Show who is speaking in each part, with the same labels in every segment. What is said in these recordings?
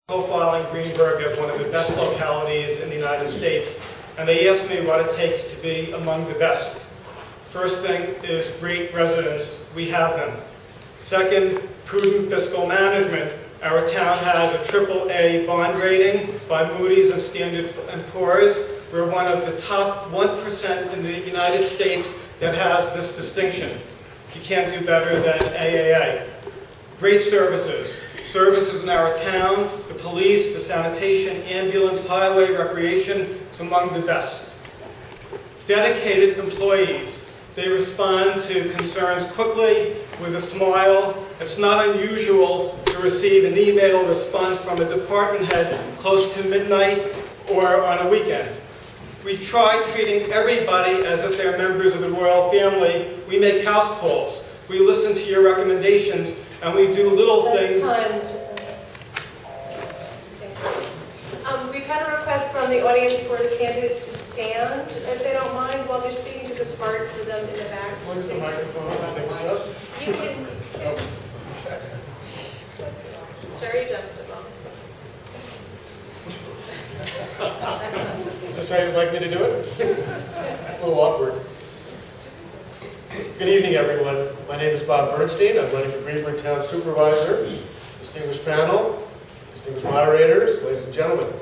Speaker 1: profiling Greenburgh as one of the best localities in the United States, and they asked me what it takes to be among the best. First thing is great residents. We have them. Second, prudent fiscal management. Our town has a AAA bond rating by Moody's and Standard & Poor's. We're one of the top 1% in the United States that has this distinction. You can't do better than AAA. Great services. Services in our town, the police, the sanitation, ambulance, highway, recreation, is among the best. Dedicated employees. They respond to concerns quickly, with a smile. It's not unusual to receive an email response from a department head close to midnight or on a weekend. We try treating everybody as if they're members of the royal family. We make house calls. We listen to your recommendations, and we do little things.
Speaker 2: We've had a request from the audience for the candidates to stand, if they don't mind, while they're speaking, because it's hard for them in the back.
Speaker 1: Where's the microphone? Pick us up.
Speaker 2: You can. It's very adjustable.
Speaker 3: Is this how you'd like me to do it? A little awkward. Good evening, everyone. My name is Bob Bernstein. I'm running for Greenburgh Town Supervisor. Distinguished panel, distinguished moderators, ladies and gentlemen.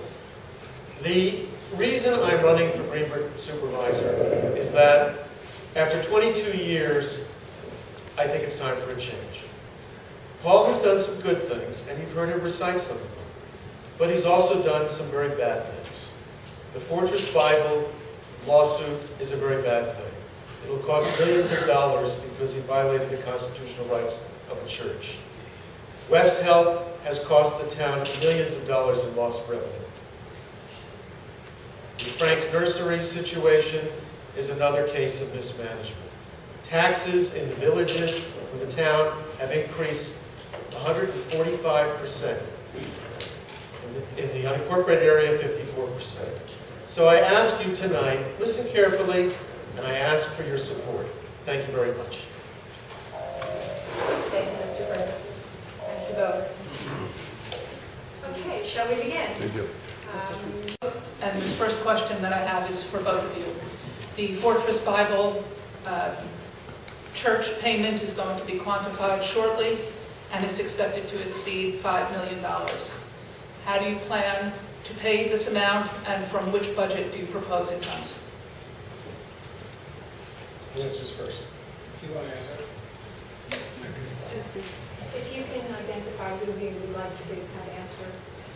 Speaker 3: The reason I'm running for Greenburgh Supervisor is that after 22 years, I think it's time for a change. Paul has done some good things, and you've heard him recite some of them. But he's also done some very bad things. The Fortress Bible lawsuit is a very bad thing. It will cost millions of dollars because he violated the constitutional rights of a church. West Help has cost the town millions of dollars in lost revenue. The Frank's Nursery situation is another case of mismanagement. Taxes in the villages for the town have increased 145%. In the unincorporated area, 54%. So I ask you tonight, listen carefully, and I ask for your support. Thank you very much.
Speaker 2: Thank you, Mr. Bernstein. Thank you both. Okay, shall we begin?
Speaker 4: Thank you.
Speaker 5: And the first question that I have is for both of you. The Fortress Bible church payment is going to be quantified shortly and is expected to exceed $5 million. How do you plan to pay this amount, and from which budget do you propose it comes?
Speaker 3: The answer's first.
Speaker 1: Do you want to answer?
Speaker 2: If you can identify who you would like to have answer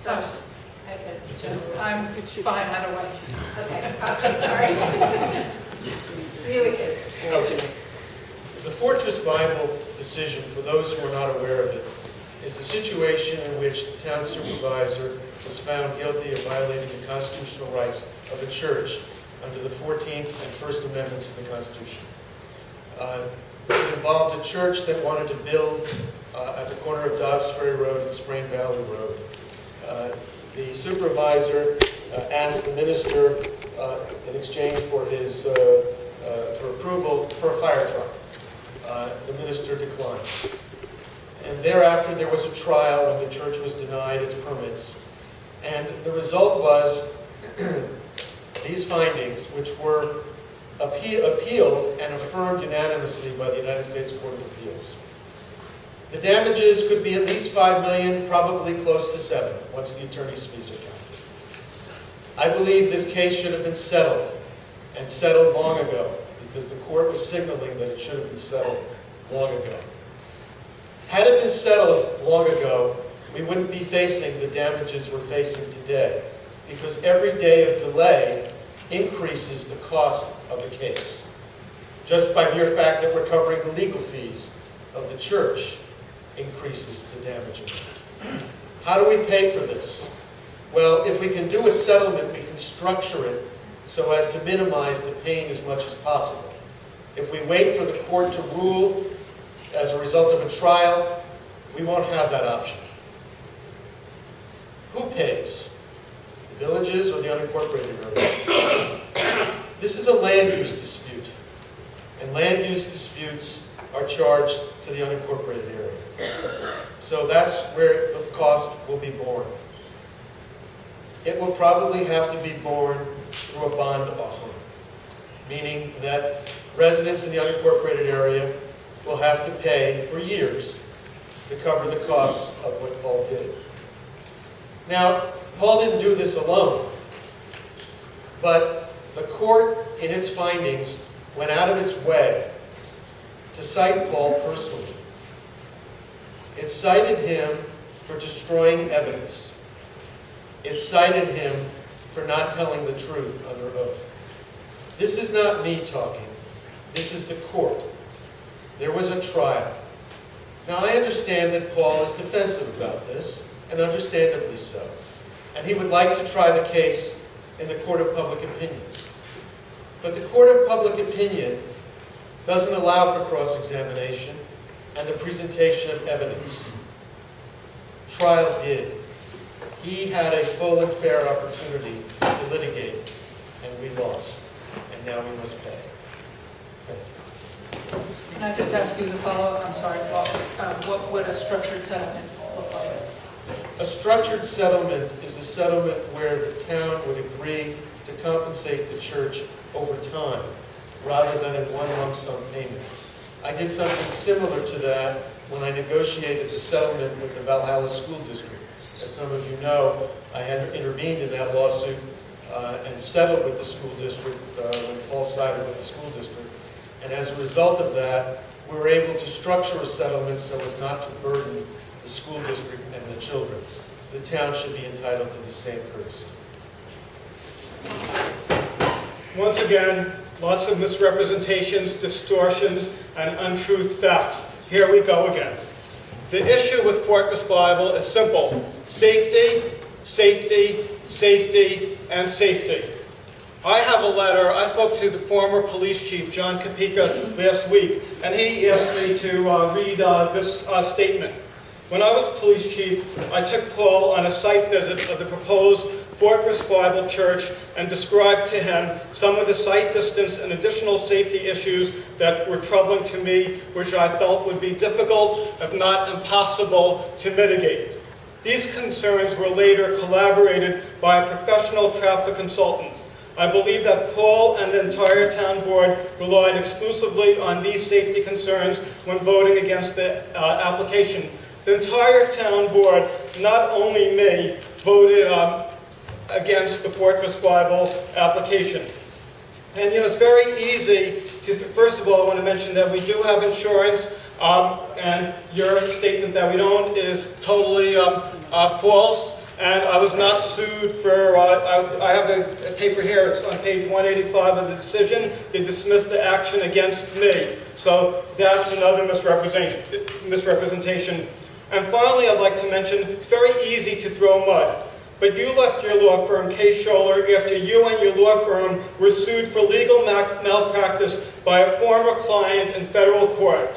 Speaker 2: first. As a general.
Speaker 5: I'm fine either way.
Speaker 2: Okay, sorry. You again.
Speaker 3: Okay. The Fortress Bible decision, for those who are not aware of it, is a situation in which the town supervisor was found guilty of violating the constitutional rights of a church under the 14th and First Amendments to the Constitution. It involved a church that wanted to build at the corner of Dobbs Ferry Road and Sprain Valley Road. The supervisor asked the minister in exchange for his for approval for a fire truck. The minister declined. And thereafter there was a trial when the church was denied its permits. And the result was these findings, which were appealed and affirmed unanimously by the United States Court of Appeals. The damages could be at least $5 million, probably close to $7 million, once the attorney's fees are counted. I believe this case should have been settled, and settled long ago, because the court was signaling that it should have been settled long ago. Had it been settled long ago, we wouldn't be facing the damages we're facing today, because every day of delay increases the cost of the case. Just by mere fact that we're covering the legal fees of the church increases the damage amount. How do we pay for this? Well, if we can do a settlement, we can structure it so as to minimize the pain as much as possible. If we wait for the court to rule as a result of a trial, we won't have that option. Who pays? The villages or the unincorporated area? This is a land use dispute, and land use disputes are charged to the unincorporated area. So that's where the cost will be borne. it will probably have to be borne through a bond offering, meaning that residents in the unincorporated area will have to pay for years to cover the costs of what Paul did. Now, Paul didn't do this alone, but the court, in its findings, went out of its way to cite Paul personally. It cited him for destroying evidence. It cited him for not telling the truth under oath. This is not me talking. This is the court. There was a trial. Now, I understand that Paul is defensive about this, and understandably so. And he would like to try the case in the court of public opinion. But the court of public opinion doesn't allow for cross-examination and the presentation of evidence. Trial did. He had a full and fair opportunity to litigate, and we lost. And now we must pay. Thank you.
Speaker 5: Can I just ask you the follow-up? I'm sorry, Bob. What would a structured settlement look like?
Speaker 3: A structured settlement is a settlement where the town would agree to compensate the church over time, rather than in one lump sum payment. I did something similar to that when I negotiated the settlement with the Valhalla School District. As some of you know, I had intervened in that lawsuit and settled with the school district when Paul sided with the school district. And as a result of that, we were able to structure a settlement so as not to burden the school district and the children. The town should be entitled to the same courtesy.
Speaker 1: Once again, lots of misrepresentations, distortions, and untruth facts. Here we go again. The issue with Fortress Bible is simple. Safety, safety, safety, and safety. I have a letter. I spoke to the former police chief, John Kopeka, last week, and he asked me to read this statement. When I was police chief, I took Paul on a site visit of the proposed Fortress Bible Church and described to him some of the site distance and additional safety issues that were troubling to me, which I felt would be difficult, if not impossible, to mitigate. These concerns were later collaborated by a professional traffic consultant. I believe that Paul and the entire town board relied exclusively on these safety concerns when voting against the application. The entire town board, not only me, voted against the Fortress Bible application. And it's very easy to, first of all, I want to mention that we do have insurance, and your statement that we don't is totally false. And I was not sued for, I have a paper here, it's on page 185 of the decision. They dismissed the action against me. So that's another misrepresentation. And finally, I'd like to mention, it's very easy to throw mud. But you left your law firm, K. Scholler, after you and your law firm were sued for legal malpractice by a former client in federal court.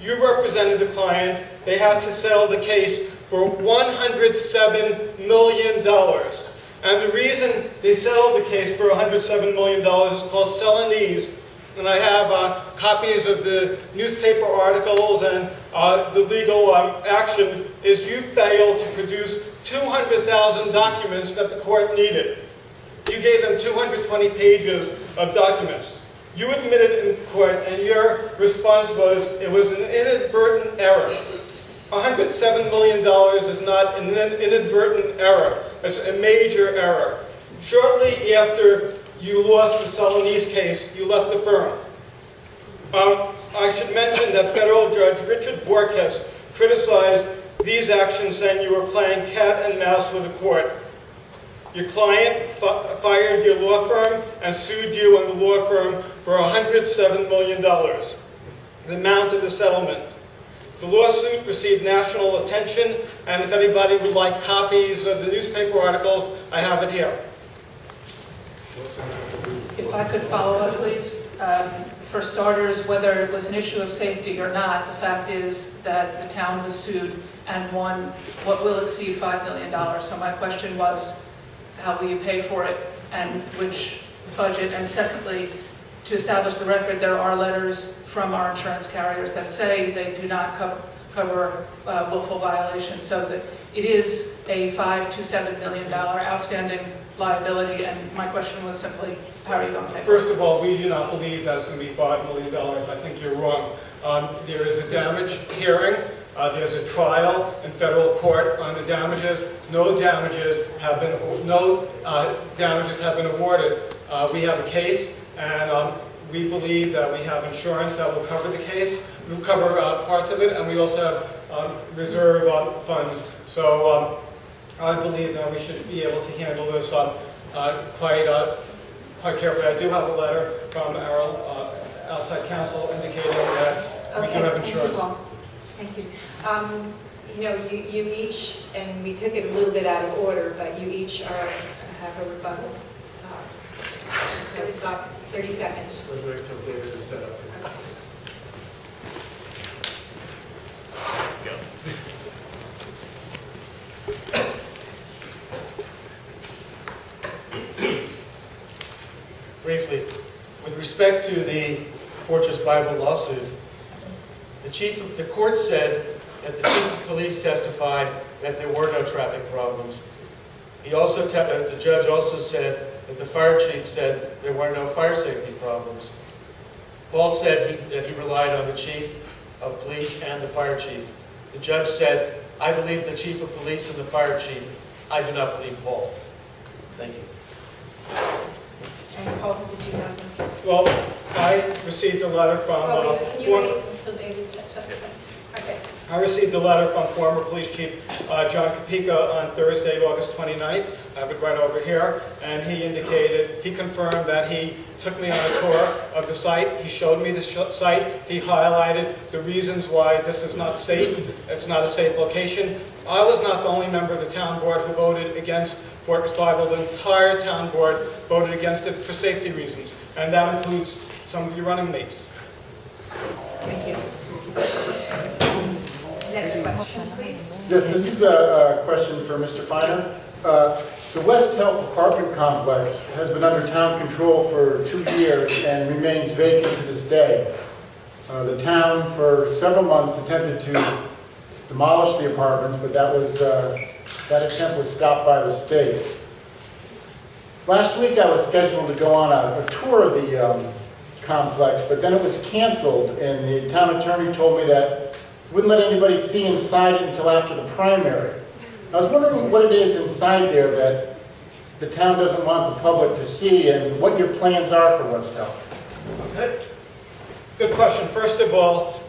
Speaker 1: You represented the client. They had to settle the case for $107 million. And the reason they settled the case for $107 million is called Celanese. And I have copies of the newspaper articles and the legal action is you failed to produce 200,000 documents that the court needed. You gave them 220 pages of documents. You admitted in court, and your response was, it was an inadvertent error. $107 million is not an inadvertent error. It's a major error. Shortly after you lost the Celanese case, you left the firm. I should mention that federal judge Richard Vorkes criticized these actions, saying you were playing cat and mouse with the court. Your client fired your law firm and sued you and the law firm for $107 million, the amount of the settlement. The lawsuit received national attention, and if anybody would like copies of the newspaper articles, I have it here.
Speaker 5: If I could follow up, please. For starters, whether it was an issue of safety or not, the fact is that the town was sued and won what will exceed $5 million. So my question was, how will you pay for it and which budget? And secondly, to establish the record, there are letters from our insurance carriers that say they do not cover willful violations, so that it is a $5 to $7 million outstanding liability, and my question was simply, how are you going to pay for it?
Speaker 1: First of all, we do not believe that's going to be $5 million. I think you're wrong. There is a damage hearing. There's a trial in federal court on the damages. No damages have been awarded. We have a case, and we believe that we have insurance that will cover the case. We'll cover parts of it, and we also have reserve funds. So I believe that we should be able to handle this quite carefully. I do have a letter from our outside counsel indicating that we do have insurance.
Speaker 4: Thank you. You know, you each, and we took it a little bit out of order, but you each have a rebuttal. So it's about 30 seconds.
Speaker 3: We'll wait until David is set up. Briefly, with respect to the Fortress Bible lawsuit, the court said that the chief of police testified that there were no traffic problems. He also, the judge also said that the fire chief said there were no fire safety problems. Paul said that he relied on the chief of police and the fire chief. The judge said, I believe the chief of police and the fire chief. I do not believe Paul. Thank you.
Speaker 4: And Paul, did you have?
Speaker 1: Well, I received a letter from
Speaker 4: Can you wait until David steps up, please? Okay.
Speaker 1: I received a letter from former police chief John Kopeka on Thursday, August 29th. I have it right over here. And he confirmed that he took me on a tour of the site. He showed me the site. He highlighted the reasons why this is not safe. It's not a safe location. I was not the only member of the town board who voted against Fortress Bible. The entire town board voted against it for safety reasons. And that includes some of your running mates.
Speaker 4: Thank you. Next question, please.
Speaker 6: Yes, this is a question for Mr. Feiner. The West Health apartment complex has been under town control for 2 years and remains vacant to this day. The town, for several months, attempted to demolish the apartments, but that attempt was stopped by the state. Last week, I was scheduled to go on a tour of the complex, but then it was canceled, and the town attorney told me that wouldn't let anybody see inside it until after the primary. I was wondering what it is inside there that the town doesn't want the public to see, and what your plans are for West Health.
Speaker 1: Okay. Good question. First of all,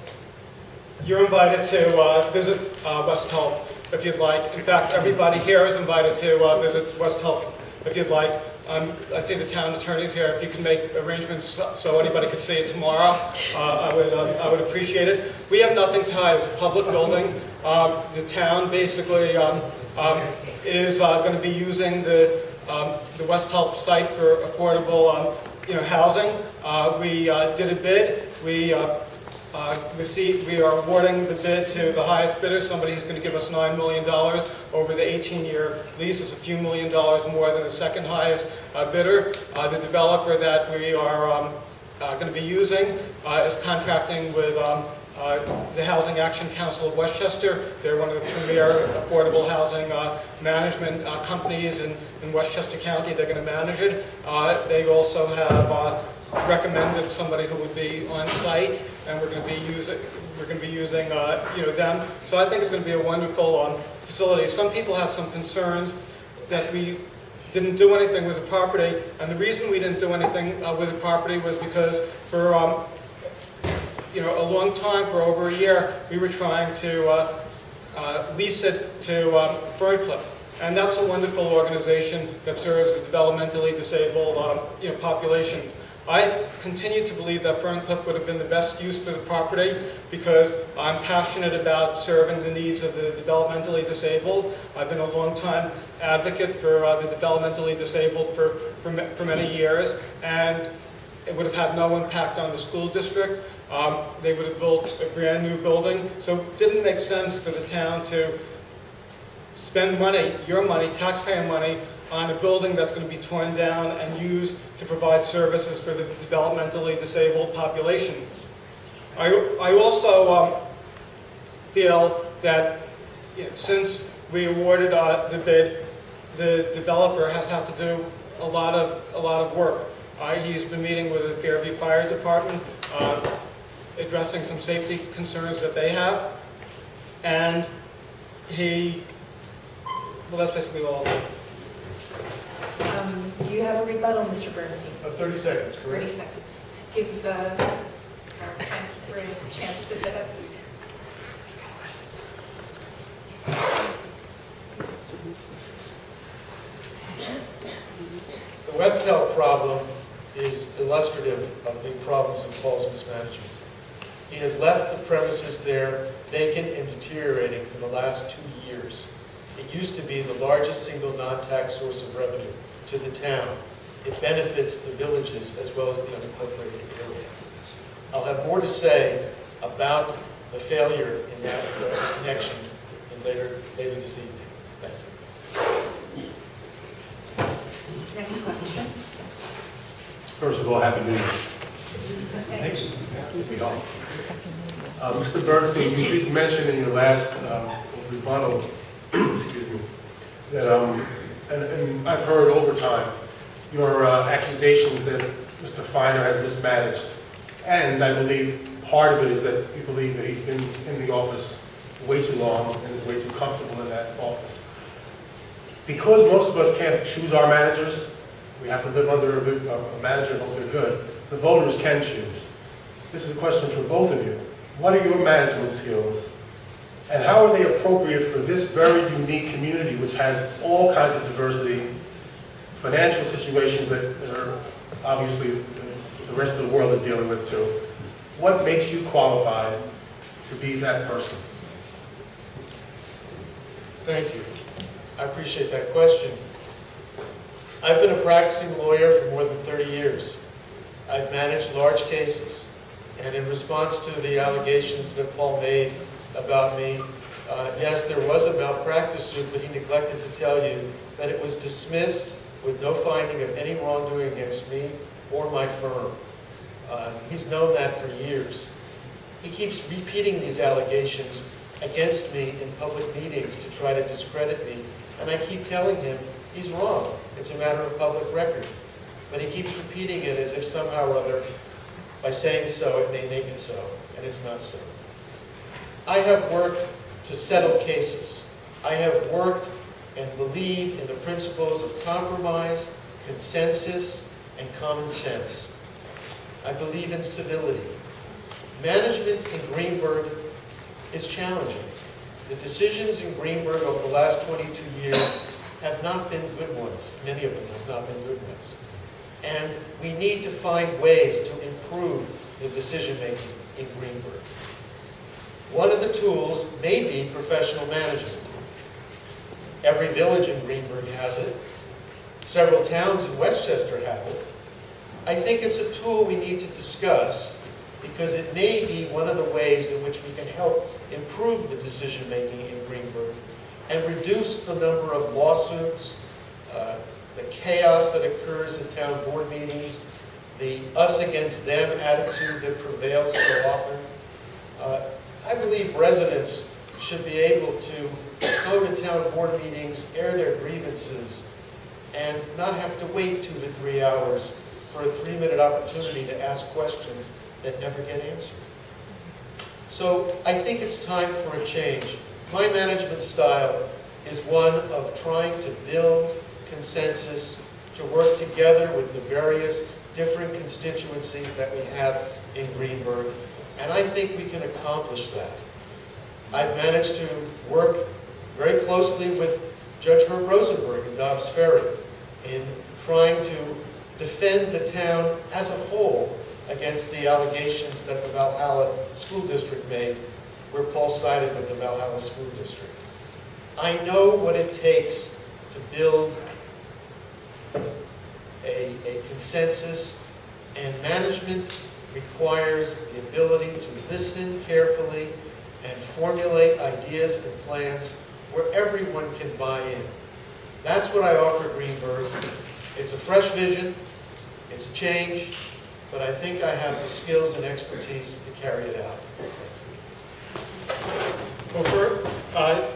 Speaker 1: you're invited to visit West Health if you'd like. In fact, everybody here is invited to visit West Health if you'd like. I see the town attorney's here. If you can make arrangements so anybody could see it tomorrow, I would appreciate it. We have nothing to hide. It's a public building. The town basically is going to be using the West Health site for affordable housing. We did a bid. We are awarding the bid to the highest bidder. Somebody who's going to give us $9 million over the 18-year lease. It's a few $1 million more than the second highest bidder. The developer that we are going to be using is contracting with the Housing Action Council of Westchester. They're one of the premier affordable housing management companies in Westchester County. They're going to manage it. They also have recommended somebody who would be on site, and we're going to be using them. So I think it's going to be a wonderful facility. Some people have some concerns that we didn't do anything with the property, and the reason we didn't do anything with the property was because for a long time, for over a year, we were trying to lease it to Ferncliff. And that's a wonderful organization that serves the developmentally disabled population. I continue to believe that Ferncliff would have been the best use for the property because I'm passionate about serving the needs of the developmentally disabled. I've been a long-time advocate for the developmentally disabled for many years, and it would have had no impact on the school district. They would have built a brand new building, so it didn't make sense for the town to spend money, your money, taxpayer money, on a building that's going to be torn down and used to provide services for the developmentally disabled population. I also feel that since we awarded the bid, the developer has had to do a lot of work. He's been meeting with the Fairview Fire Department, addressing some safety concerns that they have, and well, that's basically all I'll say.
Speaker 4: Do you have a rebuttal, Mr. Bernstein?
Speaker 3: 30 seconds,
Speaker 4: 30
Speaker 3: correct?
Speaker 4: seconds. Give our time for a chance to set up.
Speaker 3: The West Hill problem is illustrative of the problems in Paul's mismanagement. He has left the premises there vacant and deteriorating for the last 2 years. It used to be the largest single non-tax source of revenue to the town. It benefits the villages as well as the unincorporated area. I'll have more to say about the failure in that connection later this evening. Thank you.
Speaker 4: Next question.
Speaker 7: First of all, Happy New Year.
Speaker 4: Okay.
Speaker 7: Mr. Bernstein, you did mention in your last rebuttal, excuse me, that, and I've heard over time, your accusations that Mr. Feiner has mismanaged. And I believe part of it is that you believe that he's been in the office way too long and is way too comfortable in that office. Because most of us can't choose our managers, we have to live under a manager and hope they're good, the voters can choose. This is a question for both of you. What are your management skills? And how are they appropriate for this very unique community, which has all kinds of diversity, financial situations that are obviously the rest of the world is dealing with too? What makes you qualified to be that person?
Speaker 3: Thank you. I appreciate that question. I've been a practicing lawyer for more than 30 years. I've managed large cases. And in response to the allegations that Paul made about me, yes, there was a malpractice suit, but he neglected to tell you that it was dismissed with no finding of any wrongdoing against me or my firm. He's known that for years. He keeps repeating these allegations against me in public meetings to try to discredit me, and I keep telling him he's wrong. It's a matter of public record. But he keeps repeating it as if somehow or other, by saying so, it may make it so, and it's not so. I have worked to settle cases. I have worked and believe in the principles of compromise, consensus, and common sense. I believe in civility. Management in Greenburgh is challenging. The decisions in Greenburgh over the last 22 years have not been good ones. Many of them have not been good ones. And we need to find ways to improve the decision-making in Greenburgh. One of the tools may be professional management. Every village in Greenburgh has it. Several towns in Westchester have it. I think it's a tool we need to discuss because it may be one of the ways in which we can help improve the decision-making in Greenburgh and reduce the number of lawsuits, the chaos that occurs at town board meetings, the us against them attitude that prevails so often. I believe residents should be able to go to town board meetings, air their grievances, and not have to wait 2 to 3 hours for a 3-minute opportunity to ask questions that never get answered. So I think it's time for a change. My management style is one of trying to build consensus, to work together with the various different constituencies that we have in Greenburgh, and I think we can accomplish that. I've managed to work very closely with Judge Herb Rosenberg in Dobbs Ferry in trying to defend the town as a whole against the allegations that the Valhalla School District made, where Paul sided with the Valhalla School District. I know what it takes to build a consensus, and management requires the ability to listen carefully and formulate ideas and plans where everyone can buy in. That's what I offer Greenburgh. It's a fresh vision, it's a change, but I think I have the skills and expertise to carry it out.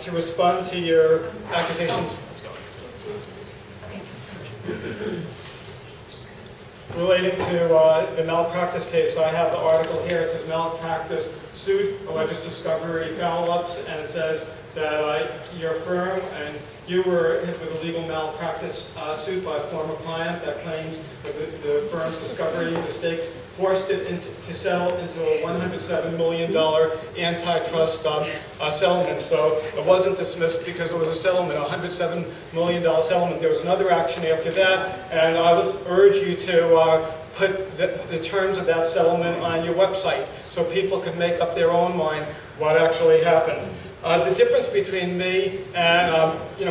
Speaker 1: to respond to your accusations relating to the malpractice case. I have the article here. It says malpractice suit alleges discovery foul-ups, and it says that your firm and you were hit with a legal malpractice suit by a former client that claims that the firm's discovery mistakes forced it to settle into a $107 million antitrust settlement. So it wasn't dismissed because it was a settlement, a $107 million settlement. There was another action after that, and I would urge you to put the terms of that settlement on your website so people can make up their own mind what actually happened. The difference between me and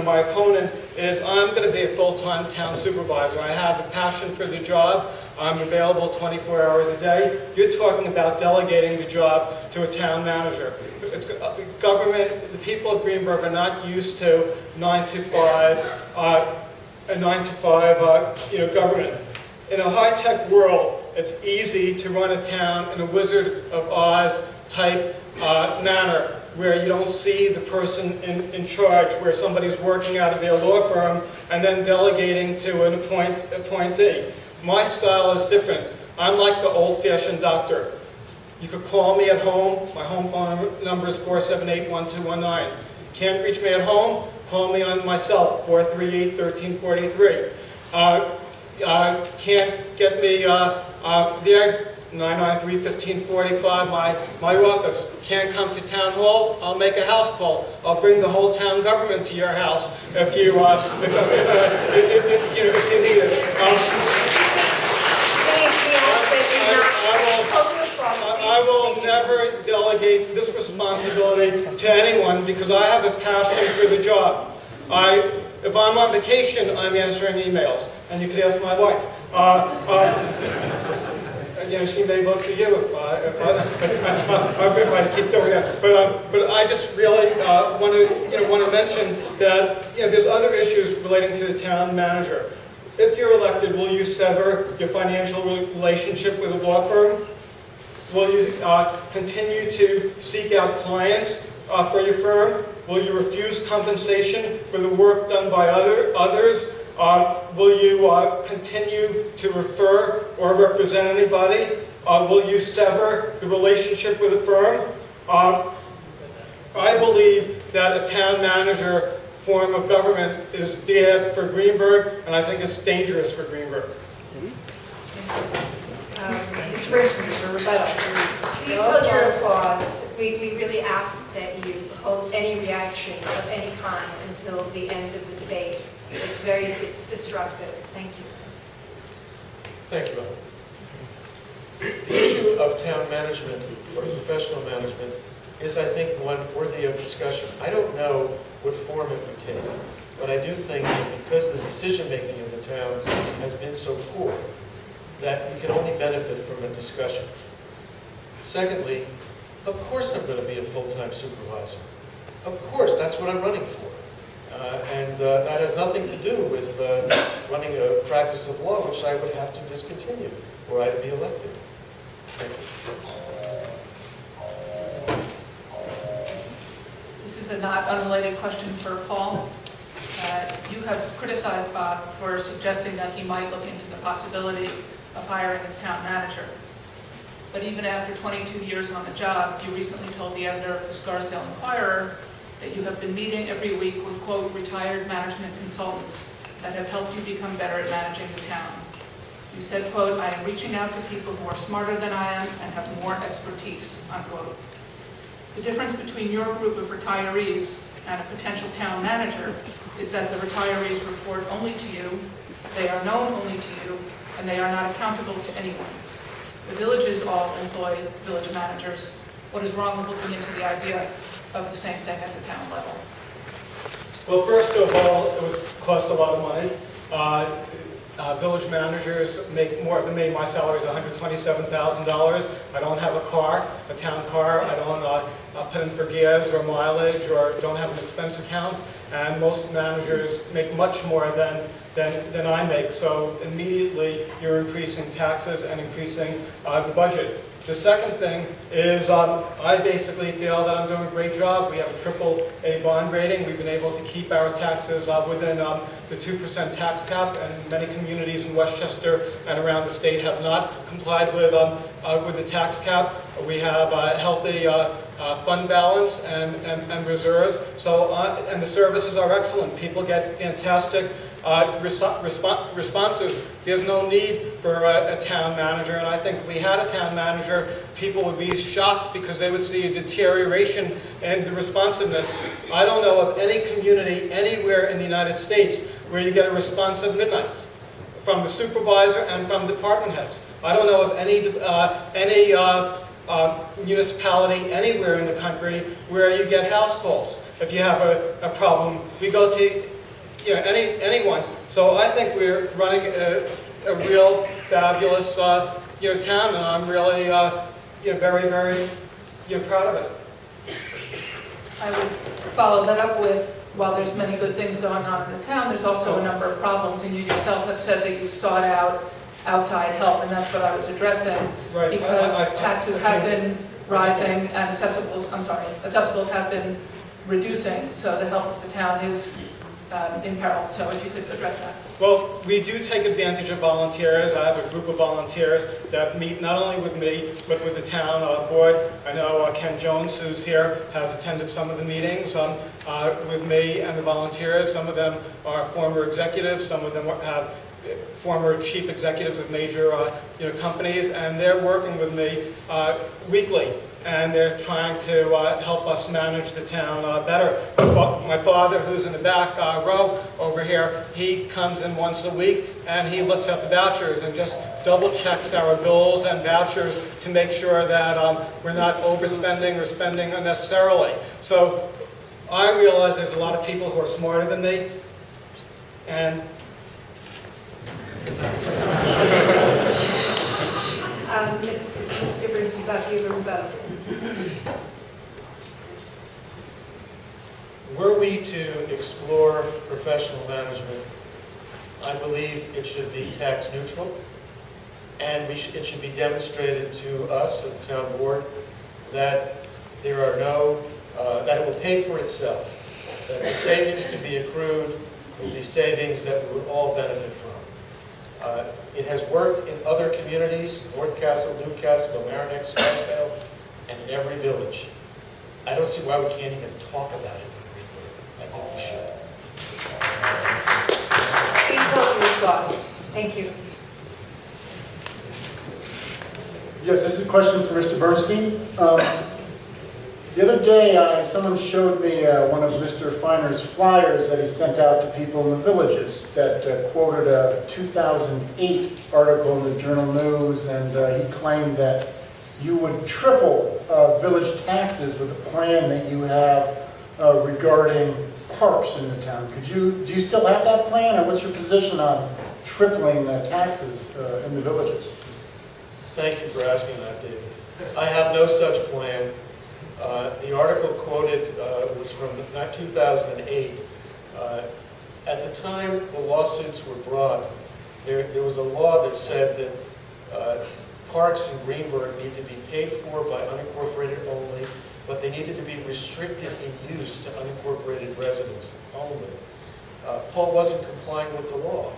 Speaker 1: my opponent is I'm going to be a full-time town supervisor. I have a passion for the job. I'm available 24 hours a day. You're talking about delegating the job to a town manager. Government, the people of Greenburgh are not used to 9 to 5 government. In a high-tech world, it's easy to run a town in a Wizard of Oz type manner, where you don't see the person in charge, where somebody's working out of their law firm and then delegating to an appointee. My style is different. I'm like the old-fashioned doctor. You could call me at home. My home phone number is 478-1219. Can't reach me at home? Call me on my cell, 438-1343. Can't get me there? 993-1545, my office. Can't come to town hall? I'll make a house call. I'll bring the whole town government to your house if you need it. I will never delegate this responsibility to anyone because I have a passion for the job. If I'm on vacation, I'm answering emails, and you could ask my wife. She may vote for you if I keep doing that. But I just really want to mention that there's other issues relating to the town manager. If you're elected, will you sever your financial relationship with a law firm? Will you continue to seek out clients for your firm? Will you refuse compensation for the work done by others? Will you continue to refer or represent anybody? Will you sever the relationship with a firm? I believe that a town manager form of government is bad for Greenburgh, and I think it's dangerous for Greenburgh.
Speaker 4: Mr. Bernstein, for rebuttal. Please hold your applause. We really ask that you hold any reaction of any kind until the end of the debate. It's disruptive. Thank you.
Speaker 3: Thank you, Bob. The issue of town management or professional management is, I think, one worthy of discussion. I don't know what form it would take, but I do think that because the decision-making in the town has been so poor, that we can only benefit from a discussion. Secondly, of course I'm going to be a full-time supervisor. Of course, that's what I'm running for. And that has nothing to do with running a practice of law, which I would have to discontinue were I to be elected. Thank you.
Speaker 5: This is a not unrelated question for Paul. You have criticized Bob for suggesting that he might look into the possibility of hiring a town manager. But even after 22 years on the job, you recently told the editor of the Scarsdale Inquirer that you have been meeting every week with, quote, retired management consultants that have helped you become better at managing the town. You said, quote, I am reaching out to people who are smarter than I am and have more expertise, unquote. The difference between your group of retirees and a potential town manager is that the retirees report only to you, they are known only to you, and they are not accountable to anyone. The villages all employ village managers. What is wrong with looking into the idea of the same thing at the town level?
Speaker 1: Well, first of all, it would cost a lot of money. Village managers make more than me. My salary is $127,000. I don't have a car, a town car. I don't put in for gas or mileage or don't have an expense account. And most managers make much more than I make. So immediately you're increasing taxes and increasing the budget. The second thing is I basically feel that I'm doing a great job. We have a AAA bond rating. We've been able to keep our taxes within the 2% tax cap, and many communities in Westchester and around the state have not complied with the tax cap. We have a healthy fund balance and reserves. So, and the services are excellent. People get fantastic responses. There's no need for a town manager, and I think if we had a town manager, people would be shocked because they would see a deterioration in the responsiveness. I don't know of any community anywhere in the United States where you get a response at midnight from the supervisor and from department heads. I don't know of any municipality anywhere in the country where you get house calls. If you have a problem, we go to anyone. So I think we're running a real fabulous town, and I'm really very, very proud of it.
Speaker 5: I would follow that up with, while there's many good things going on in the town, there's also a number of problems, and you yourself have said that you've sought out outside help, and that's what I was addressing.
Speaker 1: Right.
Speaker 5: Because taxes have been rising and assessables have been reducing, so the health of the town is in peril. So if you could address that.
Speaker 1: Well, we do take advantage of volunteers. I have a group of volunteers that meet not only with me, but with the town board. I know Ken Jones, who's here, has attended some of the meetings with me and the volunteers. Some of them are former executives. Some of them have former chief executives of major companies, and they're working with me weekly. And they're trying to help us manage the town better. My father, who's in the back row over here, he comes in once a week and he looks at the vouchers and just double checks our bills and vouchers to make sure that we're not overspending or spending unnecessarily. So I realize there's a lot of people who are smarter than me, and
Speaker 4: Mr. Bernstein, about you, rebuttal.
Speaker 3: Were we to explore professional management, I believe it should be tax neutral, and it should be demonstrated to us at the town board that there are that it will pay for itself, that the savings to be accrued will be savings that we would all benefit from. It has worked in other communities, North Castle, Newcastle, Mamaroneck, Scarsdale, and in every village. I don't see why we can't even talk about it in Greenburgh. I think we should.
Speaker 4: Please hold your applause. Thank you.
Speaker 6: Yes, this is a question for Mr. Bernstein. The other day, someone showed me one of Mr. Finer's flyers that he sent out to people in the villages that quoted a 2008 article in the Journal News, and he claimed that you would triple village taxes with the plan that you have regarding parks in the town. Do you still have that plan, or what's your position on tripling the taxes in the villages?
Speaker 3: Thank you for asking that, David. I have no such plan. The article quoted was from 2008. At the time the lawsuits were brought, there was a law that said that parks in Greenburgh need to be paid for by unincorporated only, but they needed to be restricted in use to unincorporated residents only. Paul wasn't complying with the law.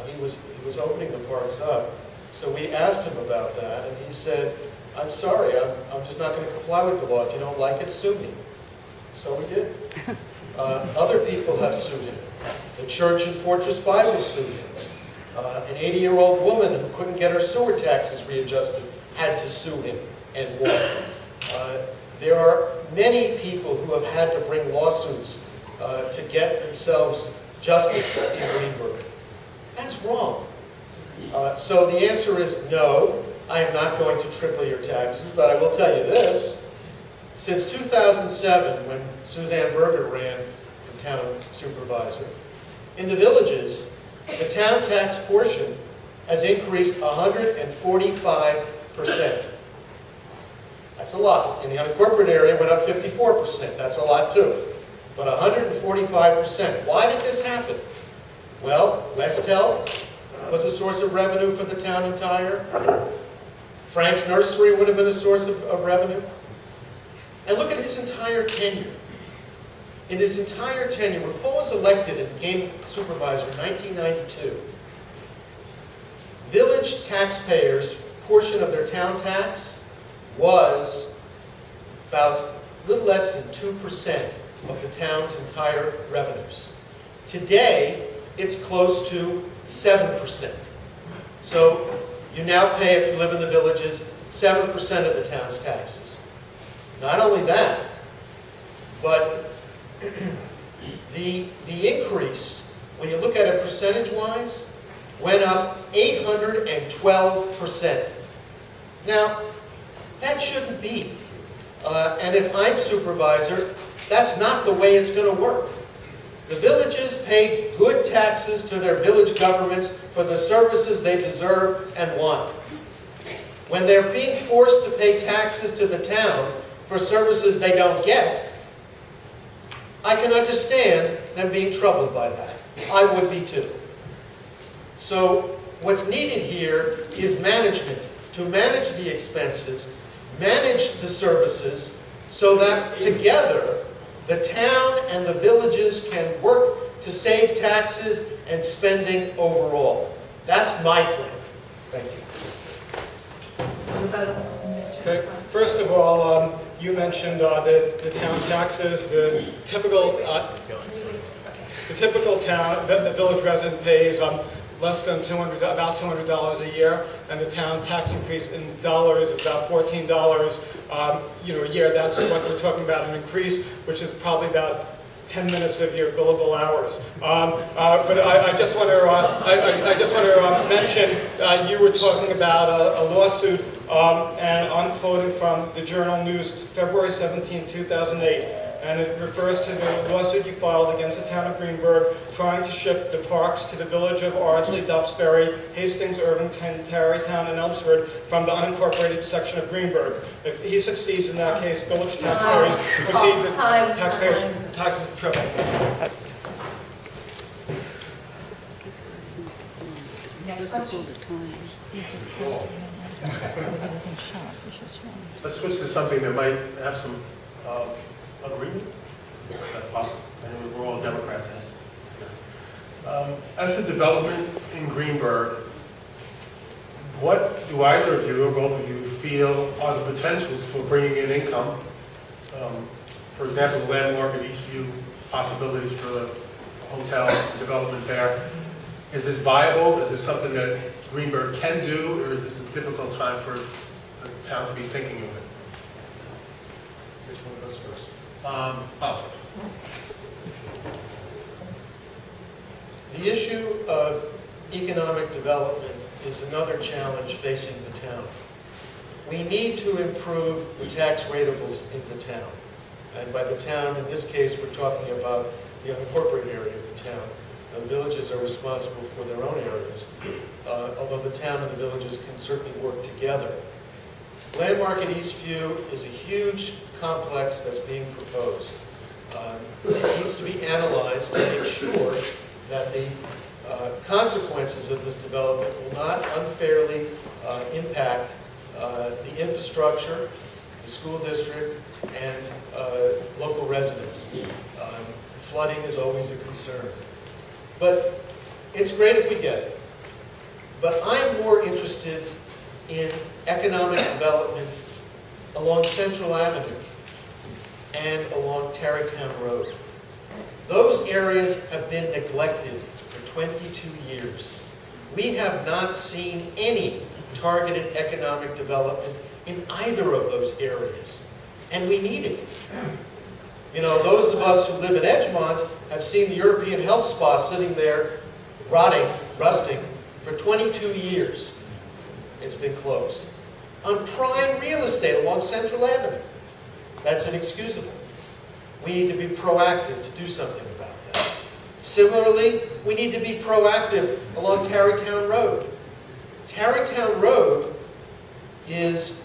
Speaker 3: He was opening the parks up. So we asked him about that, and he said, I'm sorry, I'm just not going to comply with the law. If you don't like it, sue me. So we did. Other people have sued him. The church in Fortress Bible sued him. An 80-year-old woman who couldn't get her sewer taxes readjusted had to sue him and won. There are many people who have had to bring lawsuits to get themselves justice in Greenburgh. That's wrong. So the answer is no. I am not going to triple your taxes, but I will tell you this. Since 2007, when Suzanne Berger ran for town supervisor, in the villages, the town tax portion has increased 145%. That's a lot. In the unincorporated area, it went up 54%. That's a lot too. But 145%. Why did this happen? Well, Westel was a source of revenue for the town entire. Frank's Nursery would have been a source of revenue. And look at his entire tenure. In his entire tenure, when Paul was elected and became supervisor in 1992, village taxpayers' portion of their town tax was about a little less than 2% of the town's entire revenues. Today, it's close to 7%. So you now pay, if you live in the villages, 7% of the town's taxes. Not only that, but the increase, when you look at it percentage-wise, went up 812%. Now, that shouldn't be. And if I'm supervisor, that's not the way it's going to work. The villages pay good taxes to their village governments for the services they deserve and want. When they're being forced to pay taxes to the town for services they don't get, I can understand them being troubled by that. I would be too. So what's needed here is management, to manage the expenses, manage the services, so that together the town and the villages can work to save taxes and spending overall. That's my plan. Thank you.
Speaker 1: Okay. First of all, you mentioned the town taxes. The typical town, the village resident pays less than about $200 a year, and the town tax increase in dollars is about $14, a year. That's what we're talking about, an increase, which is probably about 10 minutes of your billable hours. But I just want to mention, you were talking about a lawsuit, and I'm quoting from the Journal News, February 17, 2008. And it refers to the lawsuit you filed against the Town of Greenburgh, trying to shift the parks to the village of Ardsley, Duxbury, Hastings, Irvington, Tarrytown, and Elmsford from the unincorporated section of Greenburgh. If he succeeds in that case, village taxpayers receive the taxpayers' taxes triple.
Speaker 4: Next question.
Speaker 7: Let's switch to something that might have some agreement. That's possible. And we're all Democrats, yes. As to development in Greenburgh, what do either of you or both of you feel are the potentials for bringing in income? For example, the landmark at Eastview, possibilities for the hotel development there. Is this viable? Is this something that Greenburgh can do, or is this a difficult time for the town to be thinking of it?
Speaker 3: Which one goes first?
Speaker 7: Bob.
Speaker 3: The issue of economic development is another challenge facing the town. We need to improve the tax ratables in the town. And by the town, in this case, we're talking about the unincorporated area of the town. The villages are responsible for their own areas, although the town and the villages can certainly work together. Landmark at Eastview is a huge complex that's being proposed. It needs to be analyzed to make sure that the consequences of this development will not unfairly impact the infrastructure, the school district, and local residents. Flooding is always a concern. But it's great if we get it. But I'm more interested in economic development along Central Avenue and along Tarrytown Road. Those areas have been neglected for 22 years. We have not seen any targeted economic development in either of those areas, and we need it. You know, those of us who live in Edgemont have seen the European Health Spa sitting there rusting for 22 years. It's been closed. On prime real estate along Central Avenue. That's inexcusable. We need to be proactive to do something about that. Similarly, we need to be proactive along Tarrytown Road. Tarrytown Road is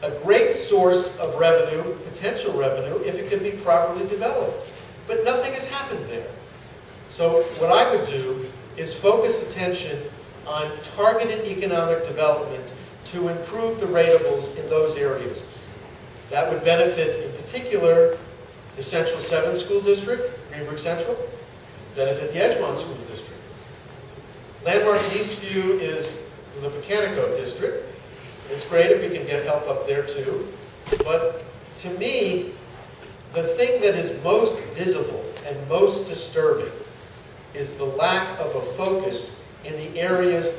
Speaker 3: a great source of revenue, potential revenue, if it can be properly developed. But nothing has happened there. So what I would do is focus attention on targeted economic development to improve the ratables in those areas. That would benefit, in particular, the Central 7 School District, Greenburgh Central, benefit the Edgemont School District. Landmark in Eastview is the Pecanico District. It's great if we can get help up there too. But to me, the thing that is most visible and most disturbing is the lack of a focus in the areas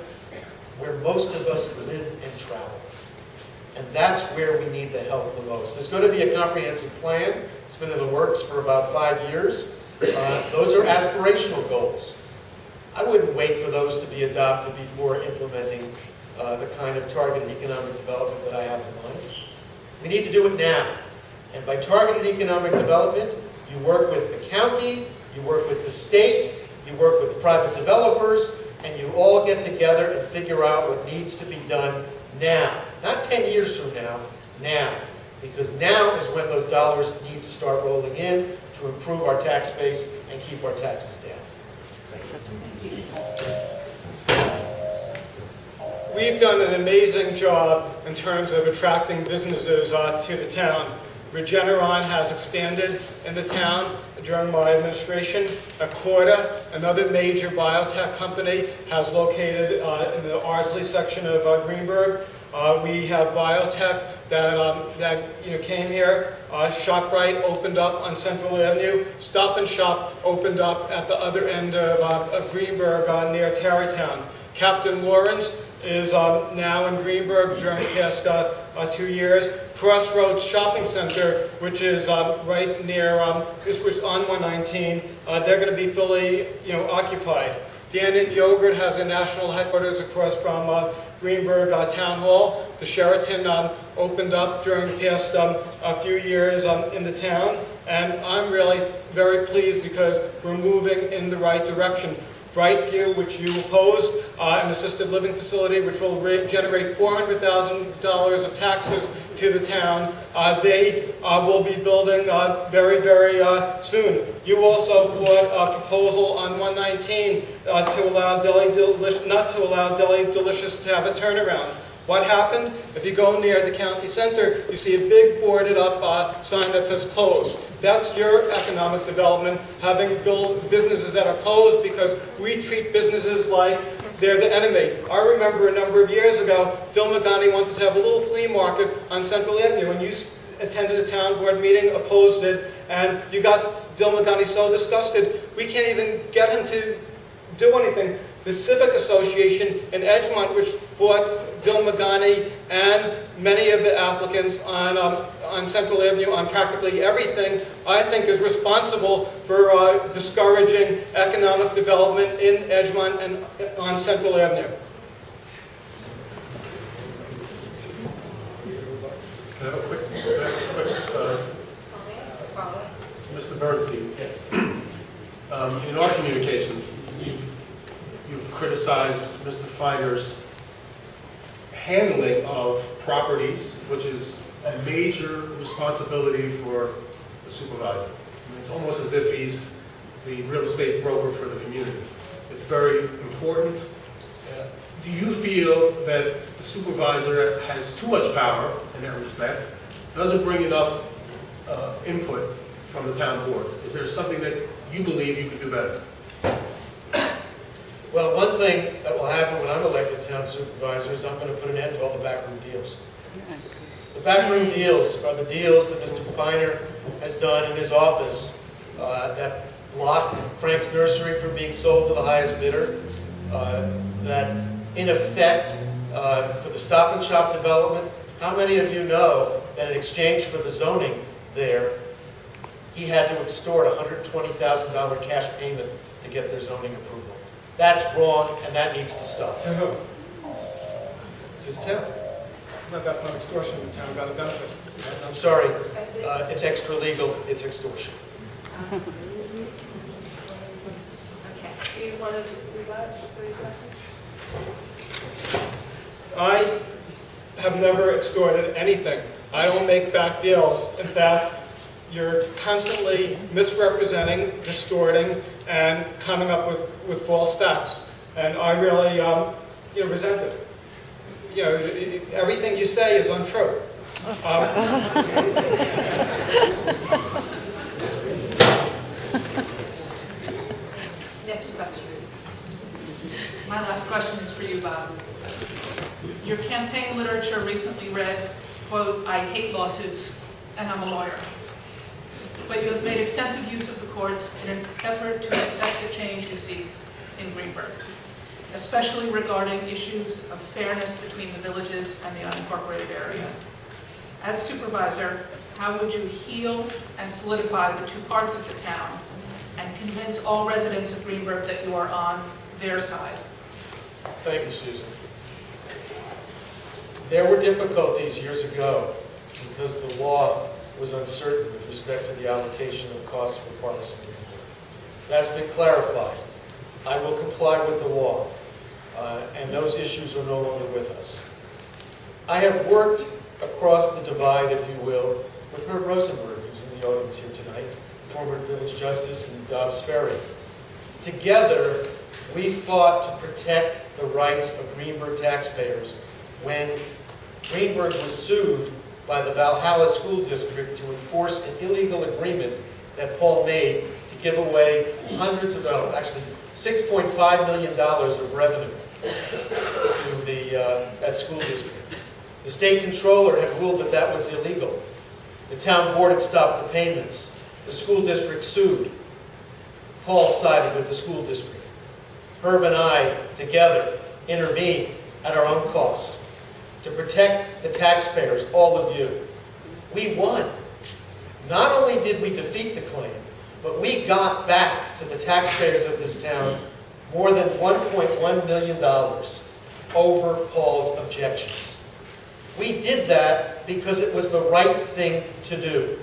Speaker 3: where most of us live and travel. And that's where we need the help the most. There's going to be a comprehensive plan. It's been in the works for about 5 years. Those are aspirational goals. I wouldn't wait for those to be adopted before implementing the kind of targeted economic development that I have in mind. We need to do it now. And by targeted economic development, you work with the county, you work with the state, you work with private developers, and you all get together and figure out what needs to be done now. Not 10 years from now, now. Because now is when those dollars need to start rolling in to improve our tax base and keep our taxes down.
Speaker 1: We've done an amazing job in terms of attracting businesses to the town. Regeneron has expanded in the town during my administration. Accorda, another major biotech company, has located in the Ardsley section of Greenburgh. We have biotech that came here. ShopRite opened up on Central Avenue. Stop and Shop opened up at the other end of Greenburgh near Tarrytown. Captain Lawrence is now in Greenburgh during the past 2 years. Crossroads Shopping Center, which is right near, which is on 119, they're going to be fully occupied. Dannon Yogurt has a national headquarters across from Greenburgh Town Hall. The Sheraton opened up during the past few years in the town, and I'm really very pleased because we're moving in the right direction. Brightview, which you opposed, an assisted living facility, which will generate $400,000 of taxes to the town. They will be building very, very soon. You also fought a proposal on 119 to allow not to allow Deli Delicious to have a turnaround. What happened? If you go near the county center, you see a big boarded up sign that says closed. That's your economic development, having built businesses that are closed because we treat businesses like they're the enemy. I remember a number of years ago, Dilmagani wanted to have a little flea market on Central Avenue, and you attended a town board meeting, opposed it, and you got Dilmagani so disgusted, we can't even get him to do anything. The Civic Association in Edgemont, which fought Dilmagani and many of the applicants on Central Avenue on practically everything, I think is responsible for discouraging economic development in Edgemont and on Central Avenue.
Speaker 7: Can I have a quick Mr. Bernstein? Yes. In our communications, you've criticized Mr. Finer's handling of properties, which is a major responsibility for the supervisor. I mean, it's almost as if he's the real estate broker for the community. It's very important. Do you feel that the supervisor has too much power in that respect, doesn't bring enough input from the town board? Is there something that you believe you could do better?
Speaker 3: Well, one thing that will happen when I'm elected town supervisor is I'm going to put an end to all the backroom deals. The backroom deals are the deals that Mr. Finer has done in his office that block Frank's Nursery from being sold to the highest bidder, that in effect, for the Stop and Shop development, how many of you know that in exchange for the zoning there, he had to extort a $120,000 cash payment to get their zoning approval? That's wrong, and that needs to stop.
Speaker 1: To who?
Speaker 3: To the town.
Speaker 1: No, that's not extortion. The town got a benefit.
Speaker 3: I'm sorry, it's extra legal, it's extortion.
Speaker 2: Okay. Do you want to rebut 30 seconds?
Speaker 1: I have never extorted anything. I don't make back deals. In fact, you're constantly misrepresenting, distorting, and coming up with false facts. And I really resent it. you know, everything you say is untrue.
Speaker 5: Next question. My last question is for you, Bob. Your campaign literature recently read, quote, "I hate lawsuits and I'm a lawyer." But you have made extensive use of the courts in an effort to effect the change you seek in Greenburgh, especially regarding issues of fairness between the villages and the unincorporated area. As supervisor, how would you heal and solidify the two parts of the town and convince all residents of Greenburgh that you are on their side?
Speaker 3: Thank you, Susan. There were difficulties years ago because the law was uncertain with respect to the allocation of costs for parks in Greenburgh. That's been clarified. I will comply with the law, and those issues are no longer with us. I have worked across the divide, if you will, with Herb Rosenberg, who's in the audience here tonight, former village justice in Dobbs Ferry. Together, we fought to protect the rights of Greenburgh taxpayers when Greenburgh was sued by the Valhalla School District to enforce an illegal agreement that Paul made to give away hundreds of dollars, actually $6.5 million of revenue to that school district. The state controller had ruled that that was illegal. The town board had stopped the payments. The school district sued. Paul sided with the school district. Herb and I, together, intervened at our own cost to protect the taxpayers, all of you. We won. Not only did we defeat the claim, but we got back to the taxpayers of this town more than $1.1 million over Paul's objections. We did that because it was the right thing to do.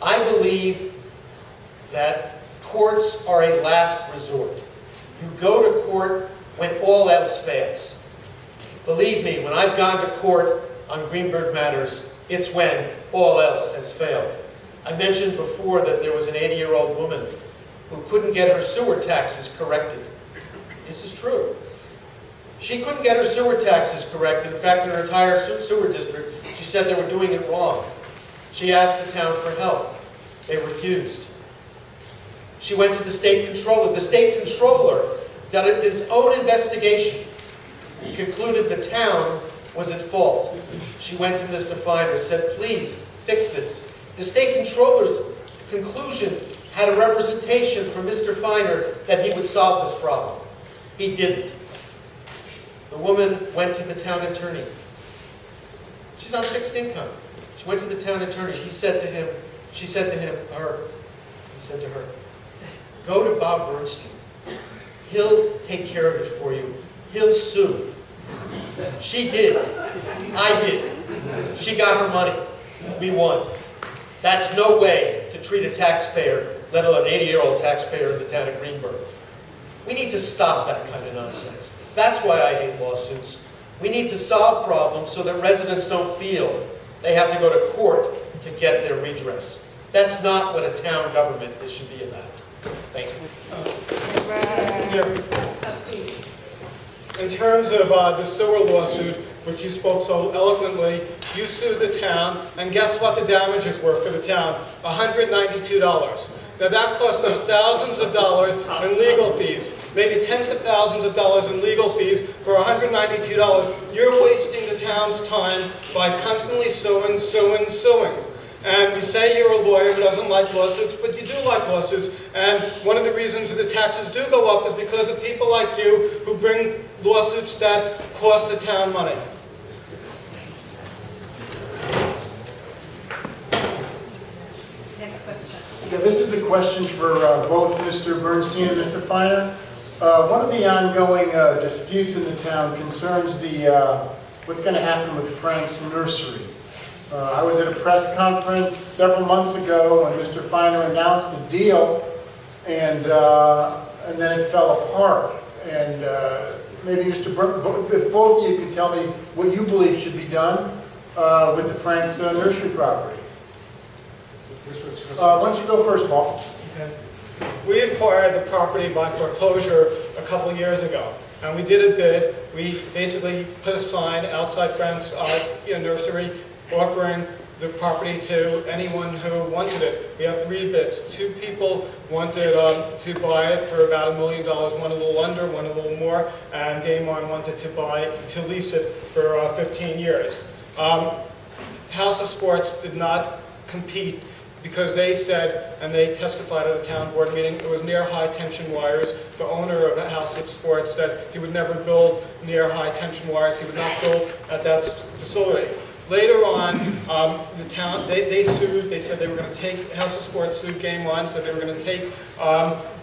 Speaker 3: I believe that courts are a last resort. You go to court when all else fails. Believe me, when I've gone to court on Greenburgh matters, it's when all else has failed. I mentioned before that there was an 80-year-old woman who couldn't get her sewer taxes corrected. This is true. She couldn't get her sewer taxes corrected. In fact, in her entire sewer district, she said they were doing it wrong. She asked the town for help. They refused. She went to the state controller. The state controller did its own investigation. He concluded the town was at fault. She went to Mr. Feiner and said, please, fix this. The state controller's conclusion had a representation from Mr. Feiner that he would solve this problem. He didn't. The woman went to the town attorney. She's on fixed income. She went to the town attorney. He said to her, go to Bob Bernstein. He'll take care of it for you. He'll sue. She did. I did. She got her money. We won. That's no way to treat a taxpayer, let alone an 80-year-old taxpayer in the town of Greenburgh. We need to stop that kind of nonsense. That's why I hate lawsuits. We need to solve problems so that residents don't feel they have to go to court to get their redress. That's not what a town government should be about. Thank you.
Speaker 1: In terms of the sewer lawsuit, which you spoke so eloquently, you sued the town, and guess what the damages were for the town? $192. Now that cost us thousands of dollars in legal fees, maybe tens of thousands of dollars in legal fees for $192. You're wasting the town's time by constantly suing. And you say you're a lawyer who doesn't like lawsuits, but you do like lawsuits. And one of the reasons the taxes do go up is because of people like you who bring lawsuits that cost the town money.
Speaker 4: Next question.
Speaker 6: Yeah, this is a question for both Mr. Bernstein and Mr. Feiner. One of the ongoing disputes in the town concerns what's going to happen with Frank's nursery. I was at a press conference several months ago when Mr. Feiner announced a deal, and then it fell apart. And maybe if both of you could tell me what you believe should be done with the Frank's nursery property. Why don't you go first, Paul?
Speaker 1: Okay. We acquired the property by foreclosure a couple years ago. And we did a bid. We basically put a sign outside Frank's nursery offering the property to anyone who wanted it. We have 3 bids. 2 people wanted to buy it for about $1 million, one a little under, one a little more, and Game On wanted to lease it for 15 years. House of Sports did not compete because they said, and they testified at a town board meeting, it was near high tension wires. The owner of the House of Sports said he would never build near high tension wires. He would not build at that facility. Later on, the town, they sued. They said they were going to take, House of Sports sued Game On, said they were going to take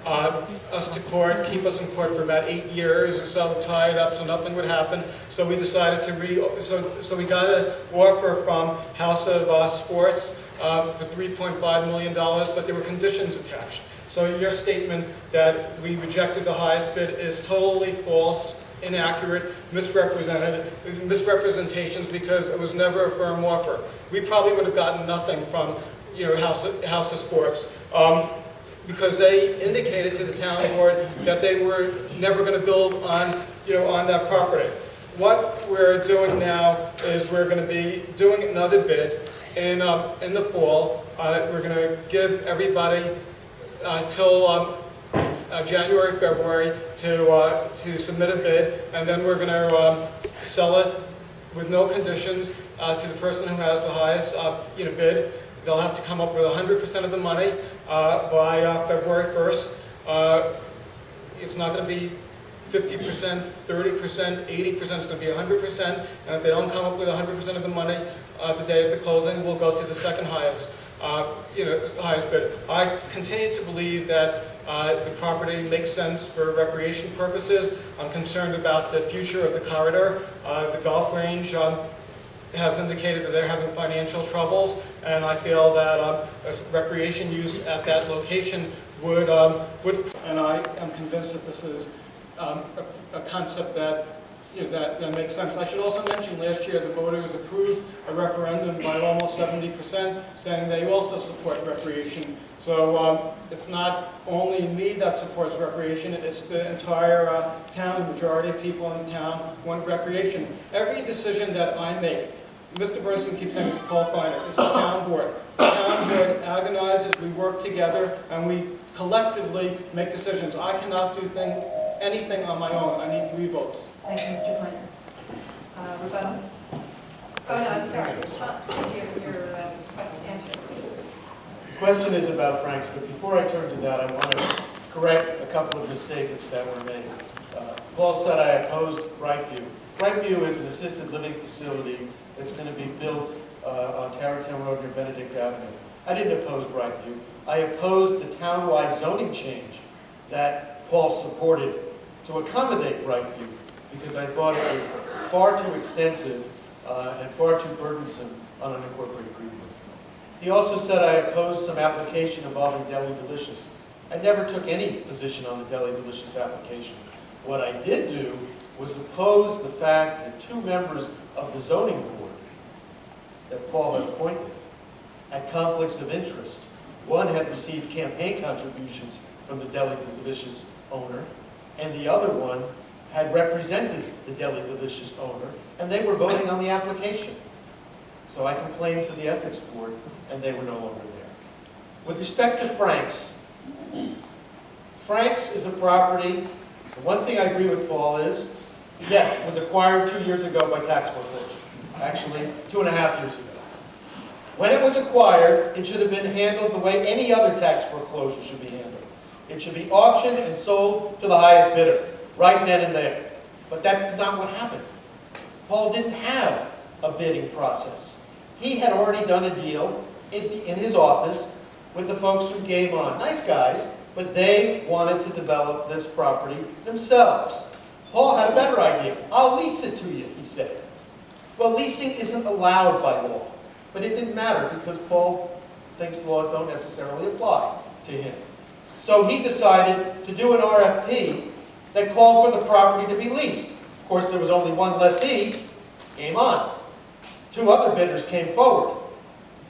Speaker 1: us to court, keep us in court for about 8 years or so, tie it up so nothing would happen. So we decided to so we got an offer from House of Sports for $3.5 million, but there were conditions attached. So your statement that we rejected the highest bid is totally false, inaccurate, misrepresentations, because it was never a firm offer. We probably would have gotten nothing from House of Sports because they indicated to the town board that they were never going to build on that property. What we're doing now is we're going to be doing another bid in the fall. We're going to give everybody till January, February to submit a bid, and then we're going to sell it with no conditions to the person who has the highest bid. They'll have to come up with 100% of the money by February 1st. It's not going to be 50%, 30%, 80%, it's going to be 100%, and if they don't come up with 100% of the money the day of the closing, we'll go to the second highest highest bid. I continue to believe that the property makes sense for recreation purposes. I'm concerned about the future of the corridor. The golf range has indicated that they're having financial troubles, and I feel that recreation use at that location would, and I am convinced that this is a concept that that makes sense. I should also mention last year the voters approved a referendum by almost 70% saying they also support recreation. So it's not only me that supports recreation, it's the entire town. The majority of people in the town want recreation. Every decision that I make, Mr. Bernstein keeps saying it's Paul Feiner, it's the town board. The town board agonizes, we work together, and we collectively make decisions. I cannot do anything on my own. I need 3 votes.
Speaker 4: Thank you, Mr. Finer. Rebuttal? Oh, no, I'm sorry. Your answer.
Speaker 3: The question is about Frank's, but before I turn to that, I want to correct a couple of misstatements that were made. Paul said I opposed Brightview. Brightview is an assisted living facility that's going to be built on Tarrytown Road near Benedict Avenue. I didn't oppose Brightview. I opposed the town-wide zoning change that Paul supported to accommodate Brightview, because I thought it was far too extensive and far too burdensome on unincorporated Greenburgh. He also said I opposed some application involving Deli Delicious. I never took any position on the Deli Delicious application. What I did do was oppose the fact that 2 members of the zoning board that Paul had appointed had conflicts of interest. One had received campaign contributions from the Deli Delicious owner, and the other one had represented the Deli Delicious owner, and they were voting on the application. So I complained to the ethics board, and they were no longer there. With respect to Frank's, Frank's is a property, the one thing I agree with Paul is, yes, it was acquired 2 years ago by tax foreclosure. Actually, 2.5 years ago. When it was acquired, it should have been handled the way any other tax foreclosure should be handled. It should be auctioned and sold to the highest bidder, right then and there. But that's not what happened. Paul didn't have a bidding process. He had already done a deal in his office with the folks from Game On. Nice guys, but they wanted to develop this property themselves. Paul had a better idea. I'll lease it to you, he said. Well, leasing isn't allowed by law, but it didn't matter because Paul thinks laws don't necessarily apply to him. So he decided to do an RFP that called for the property to be leased. Of course, there was only one lessee, Game On. 2 other bidders came forward.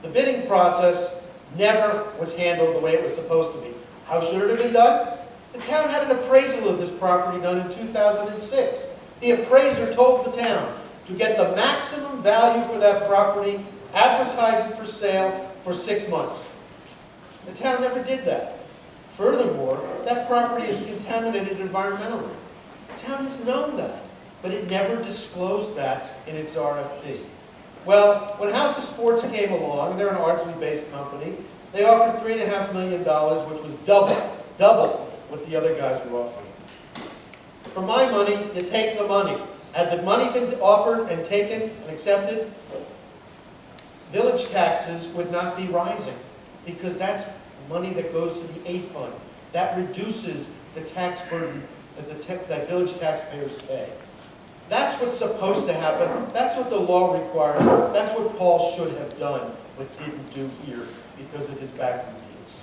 Speaker 3: The bidding process never was handled the way it was supposed to be. How should it have been done? The town had an appraisal of this property done in 2006. The appraiser told the town to get the maximum value for that property, advertise it for sale for 6 months. The town never did that. Furthermore, that property is contaminated environmentally. The town has known that, but it never disclosed that in its RFP. Well, when House of Sports came along, they're an Ardsley-based company, they offered $3.5 million, which was double what the other guys were offering. For my money, you take the money. Had the money been offered and taken and accepted, village taxes would not be rising, because that's money that goes to the A fund. That reduces the tax burden that village taxpayers pay. That's what's supposed to happen. That's what the law requires. That's what Paul should have done, but didn't do here because of his backroom deals.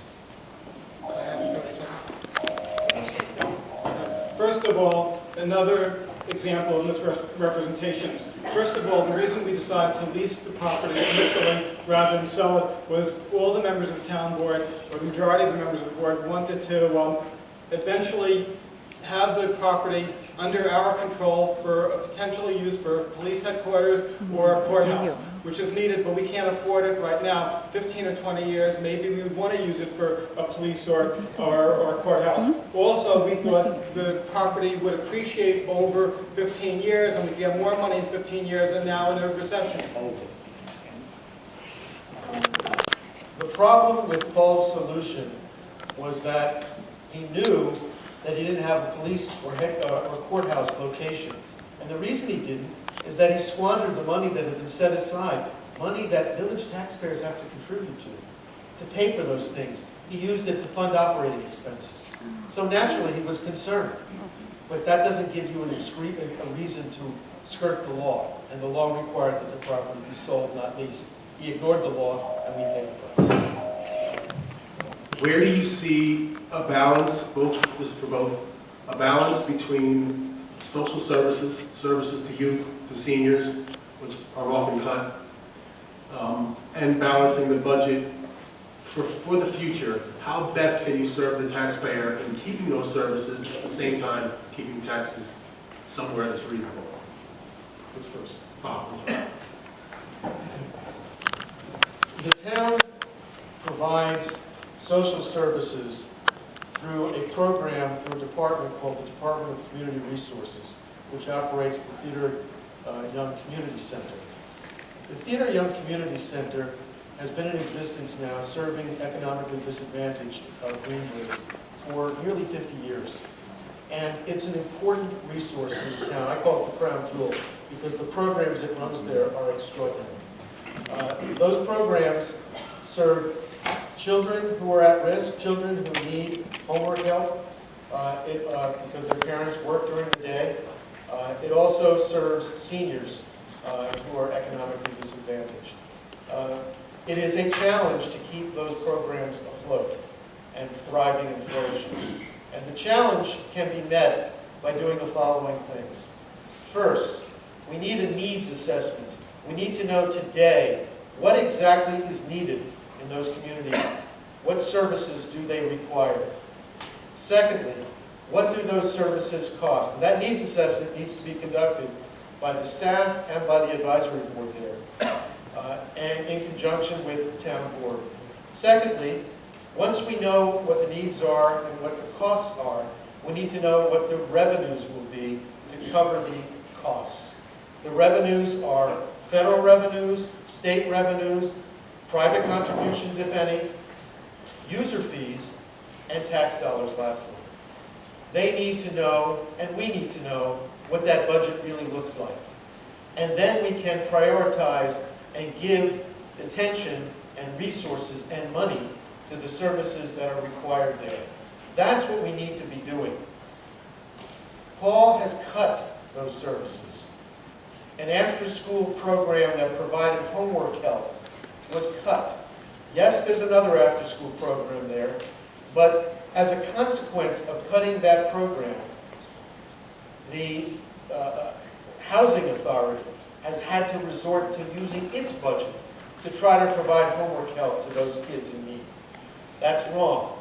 Speaker 1: First of all, another example of misrepresentations. First of all, the reason we decided to lease the property initially rather than sell it was all the members of the town board, or the majority of the members of the board, wanted to eventually have the property under our control for a potential use for police headquarters or a courthouse, which is needed, but we can't afford it right now. 15 or 20 years, maybe we would want to use it for a police or courthouse. Also, we thought the property would appreciate over 15 years, and we'd get more money in 15 years, and now in a recession.
Speaker 3: The problem with Paul's solution was that he knew that he didn't have a police or courthouse location. And the reason he didn't is that he squandered the money that had been set aside, money that village taxpayers have to contribute to pay for those things. He used it to fund operating expenses. So naturally, he was concerned. But that doesn't give you a reason to skirt the law, and the law required that the property be sold, not leased. He ignored the law, and we paid the price.
Speaker 7: Where do you see a balance, a balance between social services, services to youth, to seniors, which are often cut, and balancing the budget for the future? How best can you serve the taxpayer in keeping those services at the same time keeping taxes somewhere that's reasonable?
Speaker 3: Who's first?
Speaker 7: Bob, I'm sorry.
Speaker 3: The town provides social services through a program through a department called the Department of Community Resources, which operates the Theater Young Community Center. The Theater Young Community Center has been in existence now, serving economically disadvantaged Greenburgh for nearly 50 years. And it's an important resource in the town. I call it the crown jewel because the programs it runs there are extraordinary. Those programs serve children who are at risk, children who need homework help because their parents work during the day. It also serves seniors who are economically disadvantaged. It is a challenge to keep those programs afloat and thriving and flourishing. And the challenge can be met by doing the following things. First, we need a needs assessment. We need to know today what exactly is needed in those communities. What services do they require? Secondly, what do those services cost? And that needs assessment needs to be conducted by the staff and by the advisory board there, and in conjunction with the town board. Secondly, once we know what the needs are and what the costs are, we need to know what the revenues will be to cover the costs. The revenues are federal revenues, state revenues, private contributions, if any, user fees, and tax dollars lastly. They need to know, and we need to know, what that budget really looks like. And then we can prioritize and give attention and resources and money to the services that are required there. That's what we need to be doing. Paul has cut those services. An after-school program that provided homework help was cut. Yes, there's another after-school program there, but as a consequence of cutting that program, the housing authority has had to resort to using its budget to try to provide homework help to those kids in need. That's wrong.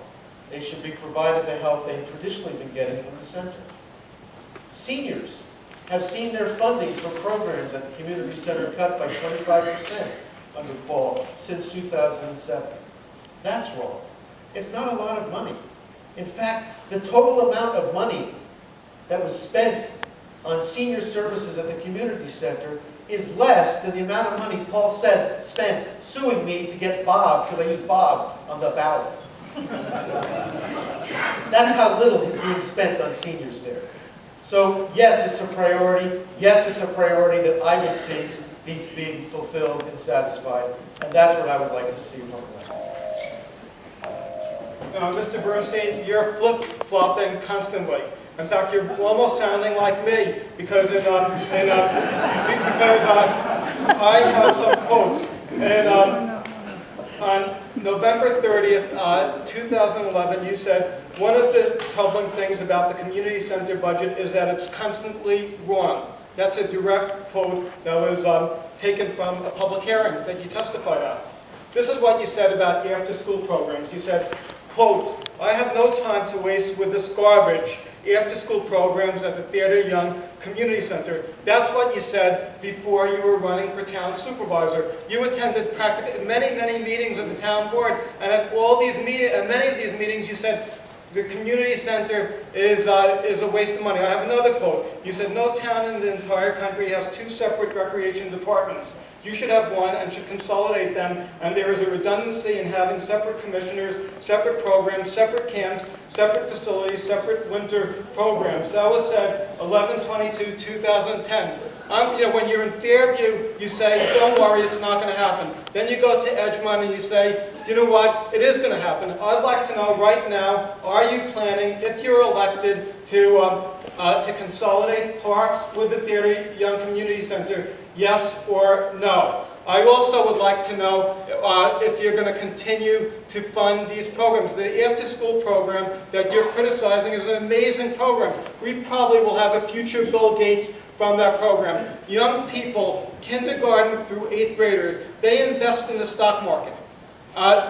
Speaker 3: they should be provided the help they've traditionally been getting from the center. Seniors have seen their funding for programs at the community center cut by 25% under Paul since 2007. That's wrong. It's not a lot of money. In fact, the total amount of money that was spent on senior services at the community center is less than the amount of money Paul said spent suing me to get Bob, because I used Bob on the ballot. That's how little is being spent on seniors there. So yes, it's a priority. Yes, it's a priority that I would see being fulfilled and satisfied. And that's what I would like to see from them.
Speaker 1: Mr. Bernstein, you're flip-flopping constantly. In fact, you're almost sounding like me because I have some quotes. And on November 30th, 2011, you said, one of the troubling things about the community center budget is that it's constantly wrong. That's a direct quote that was taken from a public hearing that you testified at. This is what you said about after-school programs. You said, quote, I have no time to waste with this garbage, after-school programs at the Theater Young Community Center. That's what you said before you were running for town supervisor. You attended practically many, many meetings of the town board, and at all these many of these meetings you said, the community center is a waste of money. I have another quote. You said, no town in the entire country has two separate recreation departments. You should have one and should consolidate them, and there is a redundancy in having separate commissioners, separate programs, separate camps, separate facilities, separate winter programs. That was said 11/22/2010. When you're in Fairview, you say, don't worry, it's not going to happen. Then you go to Edgemont and you say, you know what, it is going to happen. I'd like to know right now, are you planning, if you're elected, to consolidate parks with the Theater Young Community Center, yes or no? I also would like to know if you're going to continue to fund these programs. The after-school program that you're criticizing is an amazing program. We probably will have a future Bill Gates from that program. Young people, kindergarten through 8th graders, they invest in the stock market.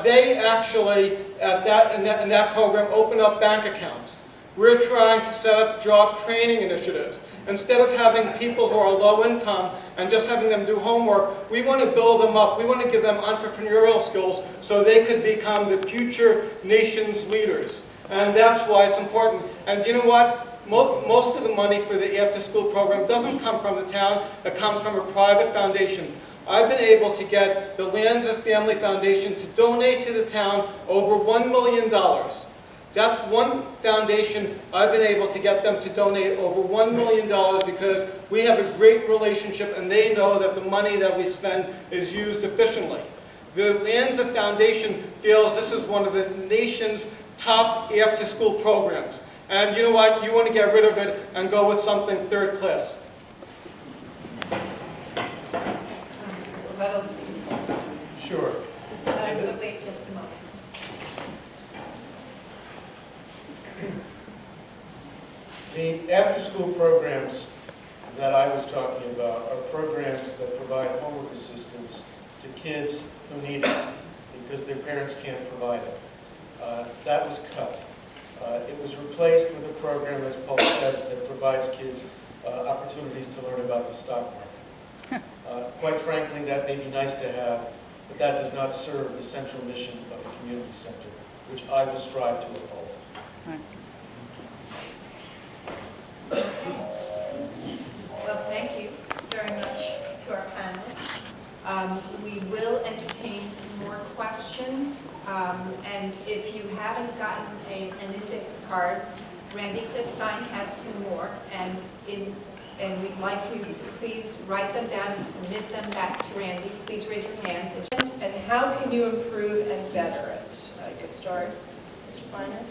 Speaker 1: They actually, in that program, open up bank accounts. We're trying to set up job training initiatives. Instead of having people who are low income and just having them do homework, we want to build them up. We want to give them entrepreneurial skills so they could become the future nation's leaders. And that's why it's important. And you know what? Most of the money for the after-school program doesn't come from the town. It comes from a private foundation. I've been able to get the Lands of Family Foundation to donate to the town over $1 million. That's one foundation I've been able to get them to donate over $1 million because we have a great relationship and they know that the money that we spend is used efficiently. The Lands of Foundation feels this is one of the nation's top after-school programs. And you know what? You want to get rid of it and go with something third class.
Speaker 4: Rebuttal, please.
Speaker 3: Sure.
Speaker 4: Wait just a moment.
Speaker 3: The after-school programs that I was talking about are programs that provide homework assistance to kids who need it because their parents can't provide it. That was cut. It was replaced with a program, as Paul says, that provides kids opportunities to learn about the stock market. Quite frankly, that may be nice to have, but that does not serve the central mission of the community center, which I will strive to uphold.
Speaker 4: Well, thank you very much to our panelists. We will entertain more questions, and if you haven't gotten an index card, Randy Clipstein has some more, and we'd like you to please write them down and submit them back to Randy. Please raise your hand.
Speaker 2: And how can you improve and better it? I could start, Mr. Feiner.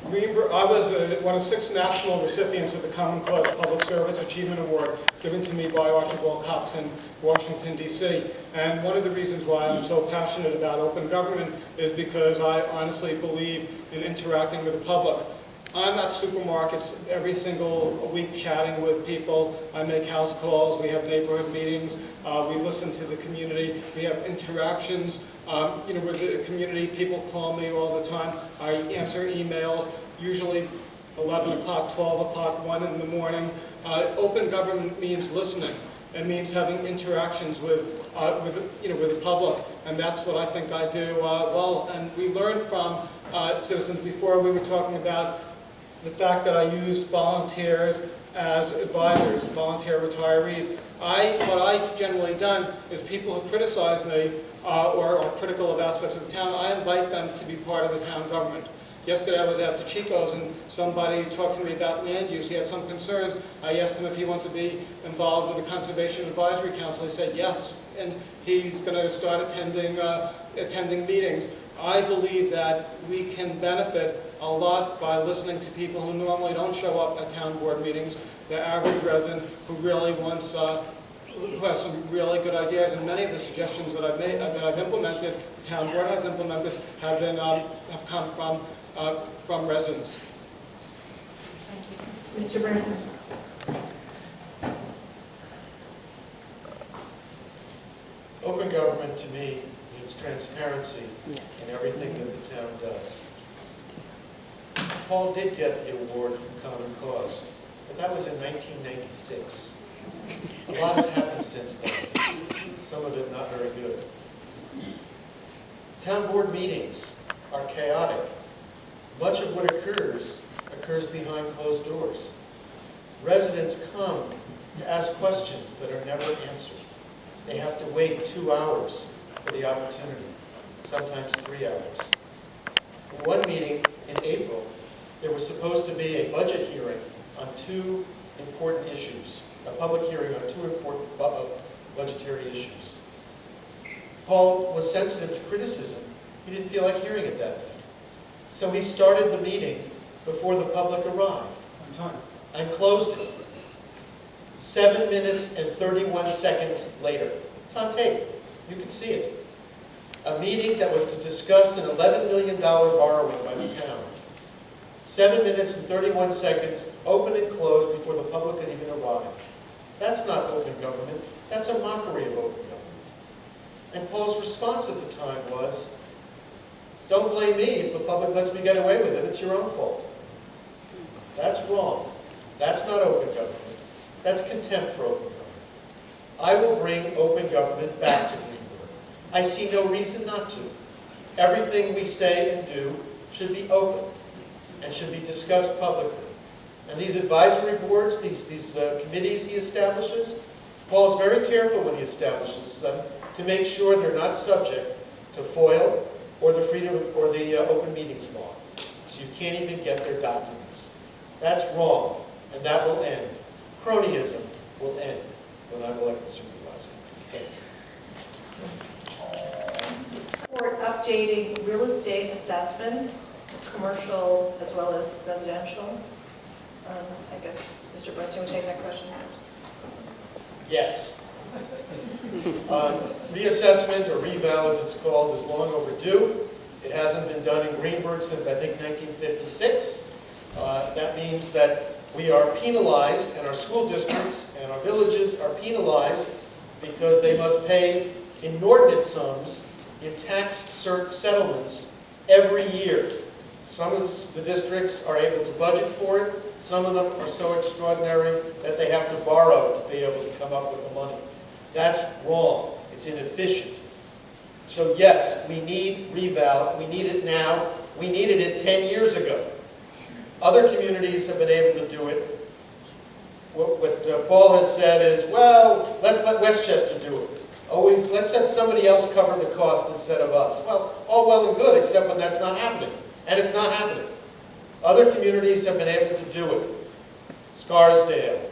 Speaker 1: I was one of 6 national recipients of the Common Cause Public Service Achievement Award given to me by Archibald Cox in Washington, D.C. And one of the reasons why I'm so passionate about open government is because I honestly believe in interacting with the public. I'm at supermarkets every single week chatting with people. I make house calls. We have neighborhood meetings. We listen to the community. We have interactions With the community, people call me all the time. I answer emails, usually 11 o'clock, 12 o'clock, 1 in the morning. Open government means listening. It means having interactions with the public, and that's what I think I do well. And we learned from citizens before. We were talking about the fact that I use volunteers as advisors, volunteer retirees. What I've generally done is people who criticize me or are critical of aspects of the town, I invite them to be part of the town government. Yesterday I was at the Chico's and somebody talked to me about land use. He had some concerns. I asked him if he wants to be involved with the Conservation Advisory Council. He said yes, and he's going to start attending meetings. I believe that we can benefit a lot by listening to people who normally don't show up at town board meetings, the average resident who really wants who has some really good ideas, and many of the suggestions that I've made, that I've implemented, the town board has implemented, have come from residents.
Speaker 2: Mr. Bernstein.
Speaker 3: Open government to me means transparency in everything that the town does. Paul did get the award from Common Cause, but that was in 1996. A lot has happened since then, some of it not very good. Town board meetings are chaotic. Much of what occurs behind closed doors. Residents come to ask questions that are never answered. They have to wait 2 hours for the opportunity, sometimes 3 hours. In one meeting in April, there was supposed to be a budget hearing on 2 important issues, a public hearing on 2 important budgetary issues. Paul was sensitive to criticism. He didn't feel like hearing it that day. So he started the meeting before the public arrived
Speaker 1: On time.
Speaker 3: and closed it 7 minutes and 31 seconds later. It's on tape. You can see it. A meeting that was to discuss an $11 million borrowing by the town. 7 minutes and 31 seconds, open and closed before the public could even arrive. That's not open government. That's a mockery of open government. And Paul's response at the time was, don't blame me if the public lets me get away with it. It's your own fault. That's wrong. That's not open government. That's contempt for open government. I will bring open government back to Greenburgh. I see no reason not to. Everything we say and do should be open and should be discussed publicly. And these advisory boards, these committees he establishes, Paul's very careful when he establishes them to make sure they're not subject to FOIL or the freedom or the open meetings law. So you can't even get their documents. That's wrong, and that will end. Cronyism will end when I'm elected supervisor. Thank you.
Speaker 2: For updating real estate assessments, commercial as well as residential. I guess Mr. Bernstein will take that question.
Speaker 3: Yes. Reassessment, or reval as it's called, is long overdue. It hasn't been done in Greenburgh since, I think, 1956. That means that we are penalized, and our school districts and our villages are penalized because they must pay inordinate sums in tax settlements every year. Some of the districts are able to budget for it. Some of them are so extraordinary that they have to borrow to be able to come up with the money. That's wrong. It's inefficient. So yes, we need reval. We need it now. We needed it 10 years ago. Other communities have been able to do it. What Paul has said is, well, let's let Westchester do it. Always, let's let somebody else cover the cost instead of us. Well, all well and good, except when that's not happening. And it's not happening. Other communities have been able to do it. Scarsdale,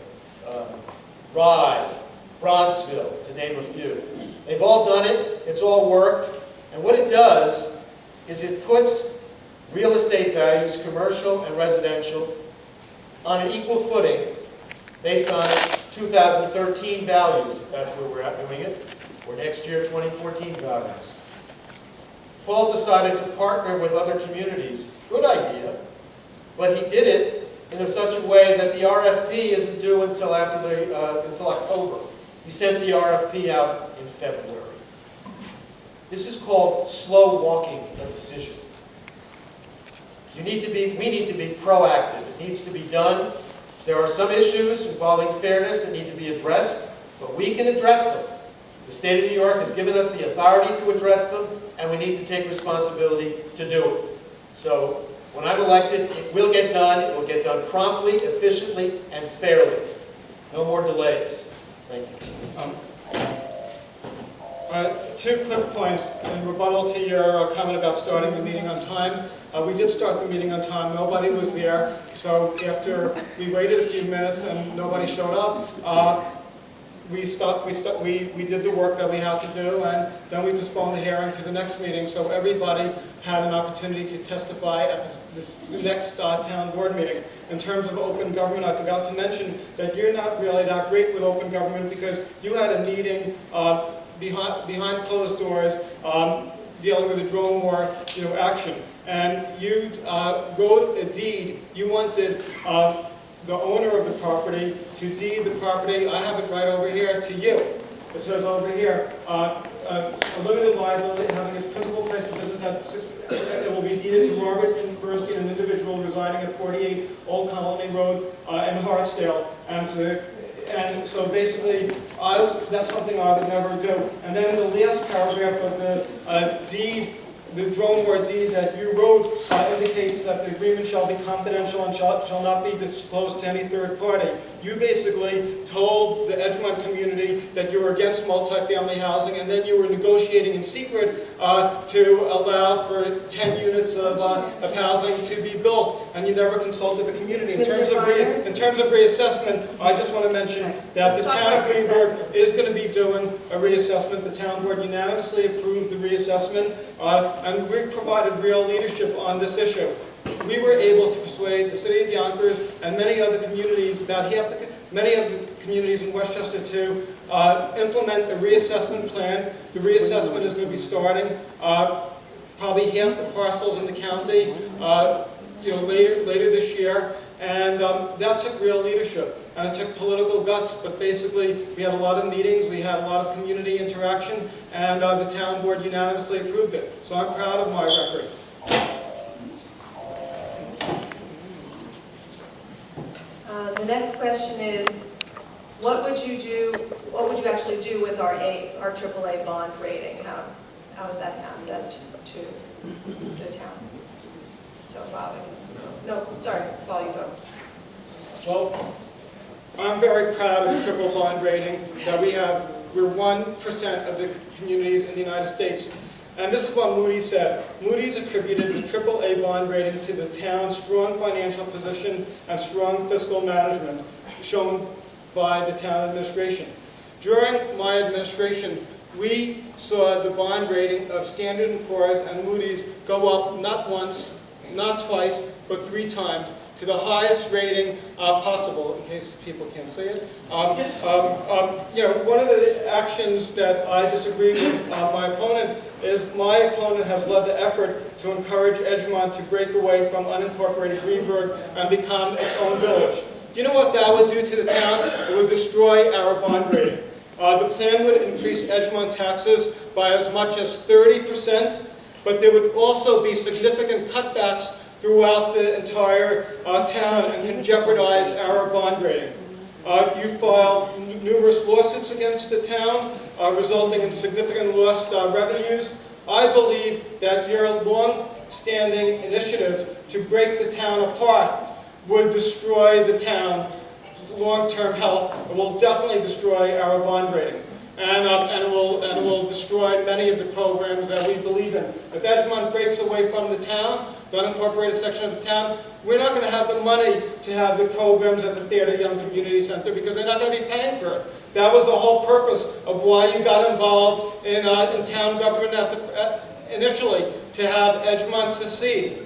Speaker 3: Rye, Bronxville, to name a few. They've all done it. It's all worked. And what it does is it puts real estate values, commercial and residential, on an equal footing based on 2013 values, if that's where we're at doing it, or next year 2014 values. Paul decided to partner with other communities. Good idea. But he did it in such a way that the RFP isn't due until until October. He sent the RFP out in February. This is called slow walking a decision. We need to be proactive. It needs to be done. There are some issues involving fairness that need to be addressed, but we can address them. The state of New York has given us the authority to address them, and we need to take responsibility to do it. So when I'm elected, it will get done. It will get done promptly, efficiently, and fairly. No more delays. Thank you.
Speaker 1: Two quick points in rebuttal to your comment about starting the meeting on time. We did start the meeting on time. Nobody was there. So after we waited a few minutes and nobody showed up, we did the work that we had to do, and then we postponed the hearing to the next meeting, so everybody had an opportunity to testify at this next town board meeting. In terms of open government, I forgot to mention that you're not really that great with open government because you had a meeting behind closed doors dealing with the drone war action, and you wrote a deed. You wanted the owner of the property to deed the property, I have it right over here, to you. It says over here, a limited liability having its principal place of business it will be deeded to Robert Bernstein, an individual residing at 48 Old Colony Road in Hartsdale. And so basically, that's something I would never do. And then the last paragraph of the deed, the drone war deed that you wrote indicates that the agreement shall be confidential and shall not be disclosed to any third party. You basically told the Edgemont community that you were against multifamily housing, and then you were negotiating in secret to allow for 10 units of housing to be built, and you never consulted the community. In terms of reassessment, I just want to mention that the Town of Greenburgh is going to be doing a reassessment. The town board unanimously approved the reassessment, and we provided real leadership on this issue. We were able to persuade the city of Yonkers and many other communities, many of the communities in Westchester, to implement a reassessment plan. The reassessment is going to be starting probably half the parcels in the county, later this year, and that took real leadership. And it took political guts, but basically we had a lot of meetings, we had a lot of community interaction, and the town board unanimously approved it. So I'm proud of my record.
Speaker 2: The next question is, what would you actually do with our AAA bond rating? How is that an asset to the town? So Bob, Paul, you go.
Speaker 1: Well, I'm very proud of the triple bond rating that we have. We're 1% of the communities in the United States. And this is what Moody's said. Moody's attributed the AAA bond rating to the town's strong financial position and strong fiscal management shown by the town administration. During my administration, we saw the bond rating of Standard & Poor's and Moody's go up not once, not twice, but 3 times to the highest rating possible, in case people can't see it. One of the actions that I disagree with my opponent is my opponent has led the effort to encourage Edgemont to break away from unincorporated Greenburgh and become its own village. Do you know what that would do to the town? It would destroy our bond rating. The plan would increase Edgemont taxes by as much as 30%, but there would also be significant cutbacks throughout the entire town and can jeopardize our bond rating. You filed numerous lawsuits against the town, resulting in significant lost revenues. I believe that your long-standing initiatives to break the town apart would destroy the town's long-term health. It will definitely destroy our bond rating. And it will destroy many of the programs that we believe in. If Edgemont breaks away from the town, the unincorporated section of the town, we're not going to have the money to have the programs at the Theater Young Community Center because they're not going to be paying for it. That was the whole purpose of why you got involved in town government initially, to have Edgemont secede.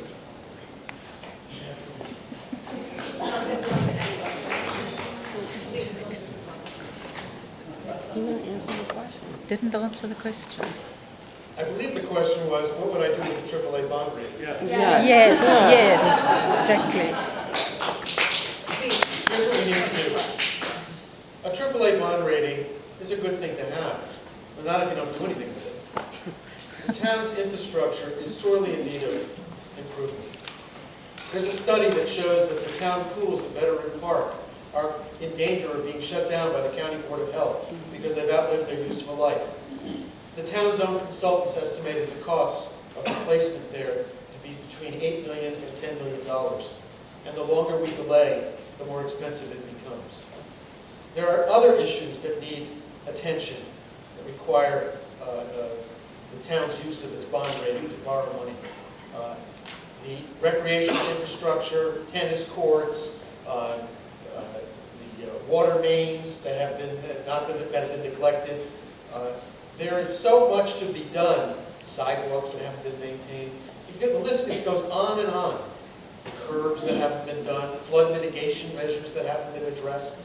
Speaker 8: Didn't answer the question.
Speaker 3: I believe the question was, what would I do with the AAA bond rating?
Speaker 8: Yes, exactly.
Speaker 3: Here's what we need to do. A AAA bond rating is a good thing to have, but not if you don't do anything with it. the town's infrastructure is sorely in need of improvement. There's a study that shows that the town pools at Veteran Park are in danger of being shut down by the County Board of Health because they've outlived their useful life. The town's own consultants estimated the costs of replacement there to be between $8 million and $10 million. And the longer we delay, the more expensive it becomes. There are other issues that need attention, that require the town's use of its bond rating to borrow money. The recreational infrastructure, tennis courts, the water mains that have been neglected. There is so much to be done. Sidewalks that haven't been maintained. The list just goes on and on. Curbs that haven't been done, flood mitigation measures that haven't been addressed.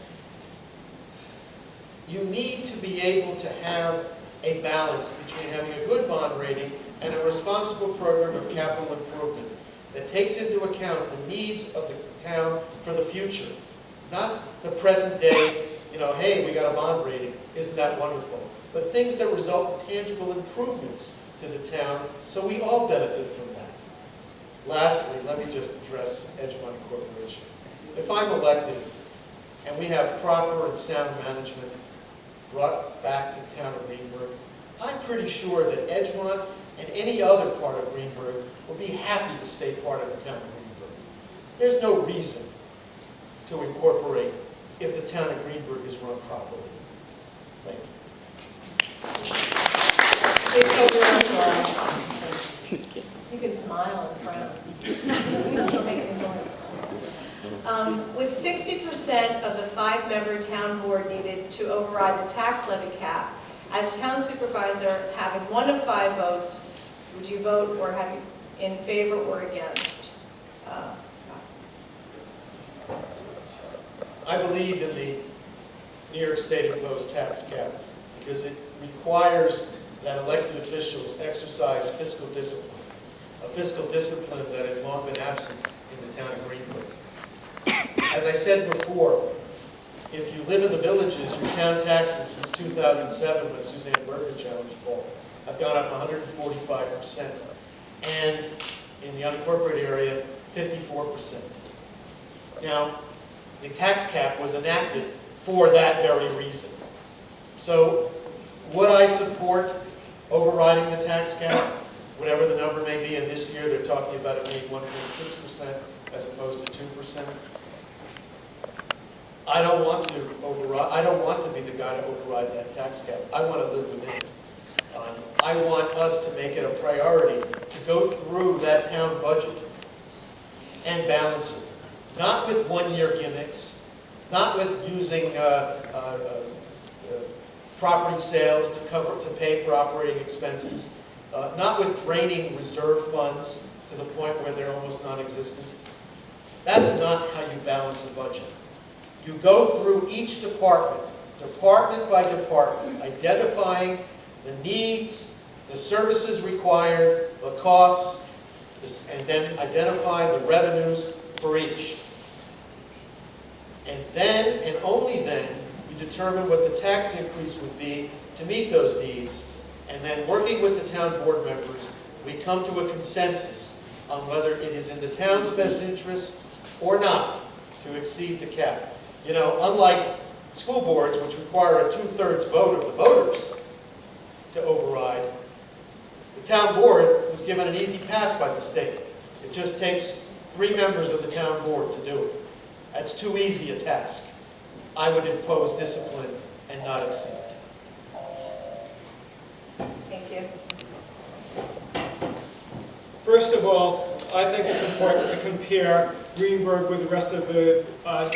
Speaker 3: You need to be able to have a balance between having a good bond rating and a responsible program of capital improvement that takes into account the needs of the town for the future. Not the present day, hey, we got a bond rating, isn't that wonderful? But things that result in tangible improvements to the town, so we all benefit from that. Lastly, let me just address Edgemont Corporation. If I'm elected and we have proper and sound management brought back to the Town of Greenburgh, I'm pretty sure that Edgemont and any other part of Greenburgh will be happy to stay part of the Town of Greenburgh. There's no reason to incorporate if the Town of Greenburgh is run properly. Thank you.
Speaker 2: Please hold your arms wide. You can smile and frown. Don't make any noise. With 60% of the 5-member town board needed to override the tax levy cap, as town supervisor, having 1 of 5 votes, would you vote or have you in favor or against?
Speaker 3: I believe in the New York State imposed tax cap because it requires that elected officials exercise fiscal discipline, a fiscal discipline that has long been absent in the Town of Greenburgh. As I said before, if you live in the villages, your town taxes since 2007, when Suzanne Berger challenged Paul, have gone up 145%. And in the unincorporated area, 54%. Now, the tax cap was enacted for that very reason. So, would I support overriding the tax cap, whatever the number may be, and this year they're talking about it being 1.6% as opposed to 2%. I don't want to be the guy to override that tax cap. I want to live within it. I want us to make it a priority to go through that town budget and balance it. Not with one-year gimmicks, not with using property sales to pay for operating expenses, not with draining reserve funds to the point where they're almost non-existent. That's not how you balance a budget. You go through each department by department, identifying the needs, the services required, the costs, and then identify the revenues for each. And then, and only then, you determine what the tax increase would be to meet those needs. And then, working with the town board members, we come to a consensus on whether it is in the town's best interest or not to exceed the cap. Unlike school boards, which require a 2/3 vote of the voters to override, the town board was given an easy pass by the state. It just takes 3 members of the town board to do it. That's too easy a task. I would impose discipline and not exceed.
Speaker 2: Thank you.
Speaker 1: First of all, I think it's important to compare Greenburgh with the rest of the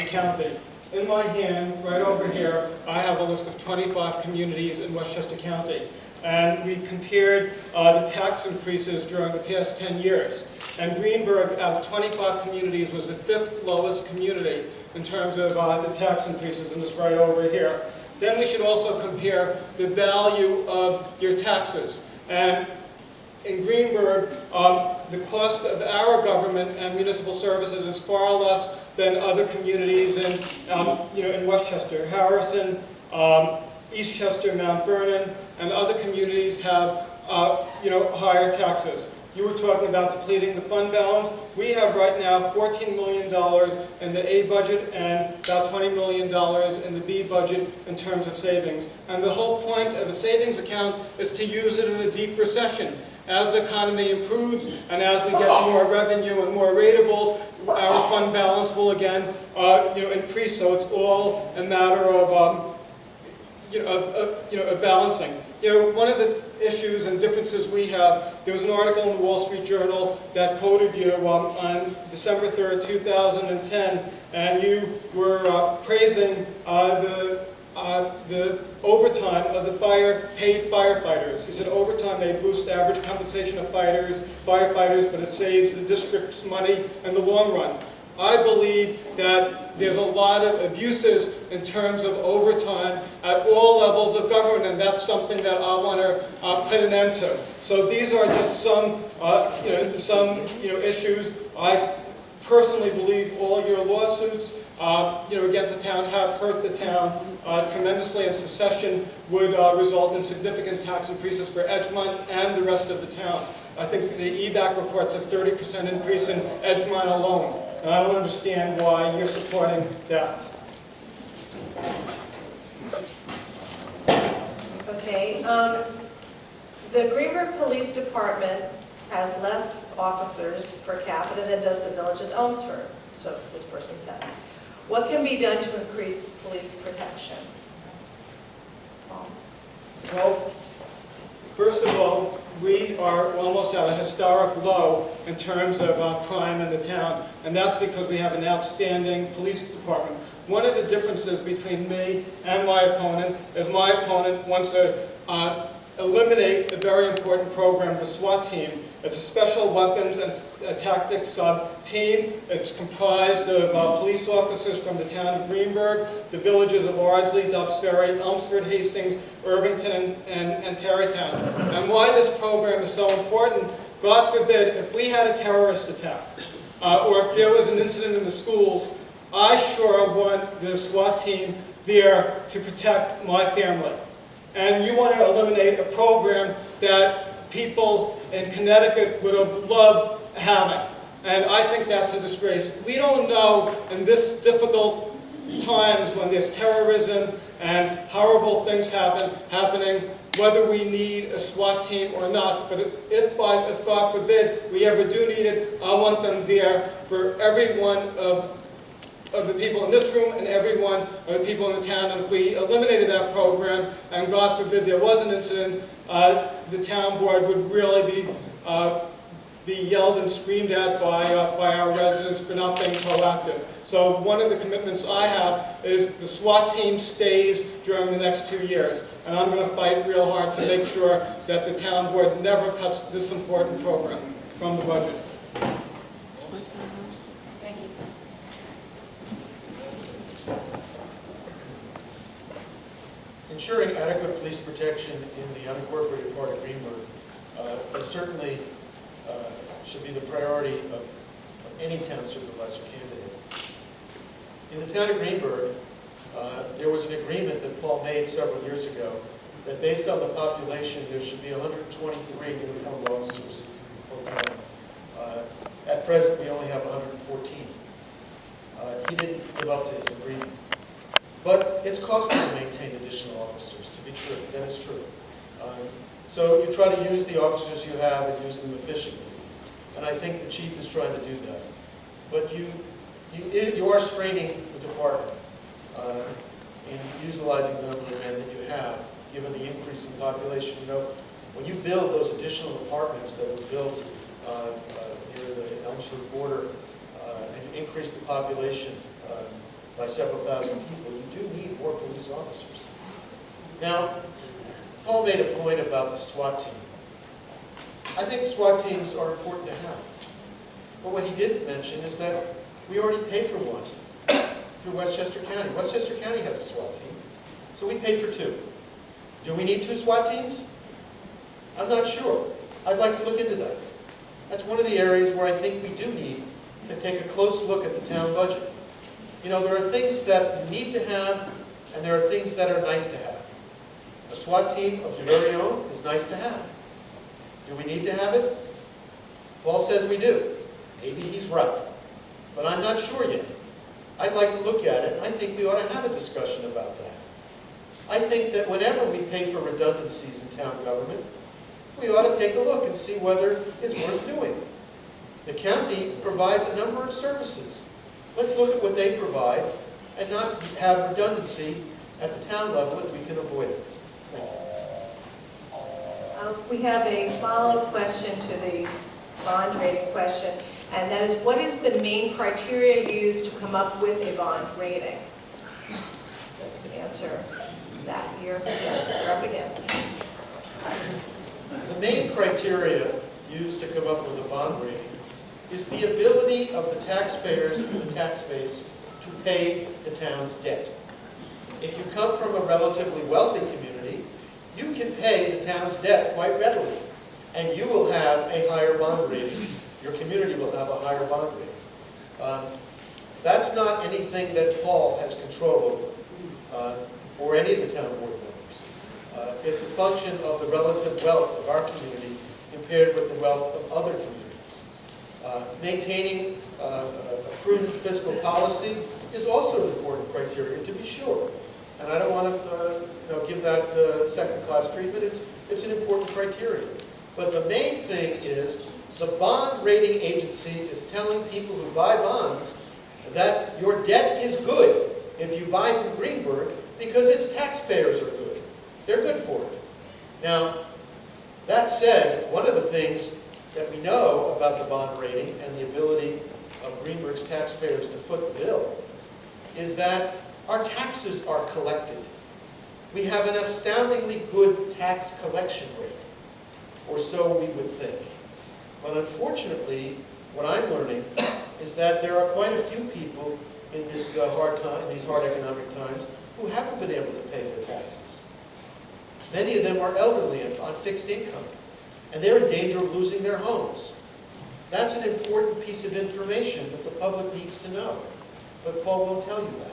Speaker 1: county. In my hand, right over here, I have a list of 25 communities in Westchester County. And we compared the tax increases during the past 10 years. And Greenburgh, out of 25 communities, was the 5th lowest community in terms of the tax increases, and it's right over here. Then we should also compare the value of your taxes. And in Greenburgh, the cost of our government and municipal services is far less than other communities in Westchester. Harrison, Eastchester, Mount Vernon, and other communities have higher taxes. You were talking about depleting the fund balance. We have right now $14 million in the A budget and about $20 million in the B budget in terms of savings. And the whole point of a savings account is to use it in a deep recession. As the economy improves and as we get more revenue and more ratables, our fund balance will again increase. So it's all a matter of balancing. One of the issues and differences we have, there was an article in the Wall Street Journal that quoted you on December 3rd, 2010, and you were praising the overtime of the paid firefighters. You said overtime may boost average compensation of firefighters, but it saves the district's money in the long run. I believe that there's a lot of abuses in terms of overtime at all levels of government, and that's something that I want to put an end to. So these are just some issues. I personally believe all your lawsuits against the town have hurt the town tremendously, and secession would result in significant tax increases for Edgemont and the rest of the town. I think the EVAC reports a 30% increase in Edgemont alone. And I don't understand why you're supporting that.
Speaker 2: Okay. The Greenburgh Police Department has less officers per capita than does the village of Elmsford, so this person says. What can be done to increase police protection?
Speaker 1: Well, first of all, we are almost at a historic low in terms of crime in the town, and that's because we have an outstanding police department. One of the differences between me and my opponent is my opponent wants to eliminate a very important program, the SWAT team. It's a special weapons and tactics team. It's comprised of police officers from the town of Greenburgh, the villages of Ardsley, Dobbs Ferry, Elmsford, Hastings, Irvington, and Tarrytown. And why this program is so important, God forbid, if we had a terrorist attack, or if there was an incident in the schools, I sure want the SWAT team there to protect my family. And you want to eliminate a program that people in Connecticut would have loved having. And I think that's a disgrace. We don't know in this difficult times when there's terrorism and horrible things happening, whether we need a SWAT team or not. But if God forbid, we ever do need it, I want them there for every one of the people in this room and every one of the people in the town. And if we eliminated that program, and God forbid there was an incident, the town board would really be yelled and screamed at by our residents for not being proactive. So one of the commitments I have is the SWAT team stays during the next 2 years. And I'm going to fight real hard to make sure that the town board never cuts this important program from the budget.
Speaker 4: Thank you.
Speaker 3: Ensuring adequate police protection in the unincorporated part of Greenburgh certainly should be the priority of any town supervisor candidate. In the town of Greenburgh, there was an agreement that Paul made several years ago that based on the population, there should be 123 uniformed officers full-time. At present, we only have 114. He didn't live up to his agreement. But it's costly to maintain additional officers, to be true. That is true. So you try to use the officers you have and use them efficiently. And I think the chief is trying to do that. But you are straining the department in utilizing the number of men that you have, given the increase in population. You know, when you build those additional departments that were built near the Elmsford border, and you increase the population by several thousand people, you do need more police officers. Now, Paul made a point about the SWAT team. I think SWAT teams are important to have. But what he didn't mention is that we already pay for one through Westchester County. Westchester County has a SWAT team, so we pay for 2. Do we need 2 SWAT teams? I'm not sure. I'd like to look into that. That's one of the areas where I think we do need to take a close look at the town budget. You know, there are things that you need to have, and there are things that are nice to have. A SWAT team of your very own is nice to have. Do we need to have it? Paul says we do. Maybe he's right. But I'm not sure yet. I'd like to look at it, and I think we ought to have a discussion about that. I think that whenever we pay for redundancies in town government, we ought to take a look and see whether it's worth doing. The county provides a number of services. Let's look at what they provide and not have redundancy at the town level if we can avoid it. Thank you.
Speaker 2: We have a follow-up question to the bond rating question, and that is, what is the main criteria used to come up with a bond rating? So you can answer that here. Yes, you're up again.
Speaker 3: The main criteria used to come up with a bond rating is the ability of the taxpayers in the tax base to pay the town's debt. If you come from a relatively wealthy community, you can pay the town's debt quite readily, and you will have a higher bond rating. Your community will have a higher bond rating. That's not anything that Paul has control over, or any of the town board members. It's a function of the relative wealth of our community compared with the wealth of other communities. Maintaining a prudent fiscal policy is also an important criteria, to be sure. And I don't want to give that second-class treatment. It's an important criteria. But the main thing is the bond rating agency is telling people who buy bonds that your debt is good if you buy from Greenburgh because its taxpayers are good. They're good for it. Now, that said, one of the things that we know about the bond rating and the ability of Greenburgh's taxpayers to foot the bill is that our taxes are collected. We have an astoundingly good tax collection rate, or so we would think. But unfortunately, what I'm learning is that there are quite a few people in this these hard economic times who haven't been able to pay their taxes. Many of them are elderly and on fixed income, and they're in danger of losing their homes. That's an important piece of information that the public needs to know, but Paul won't tell you that.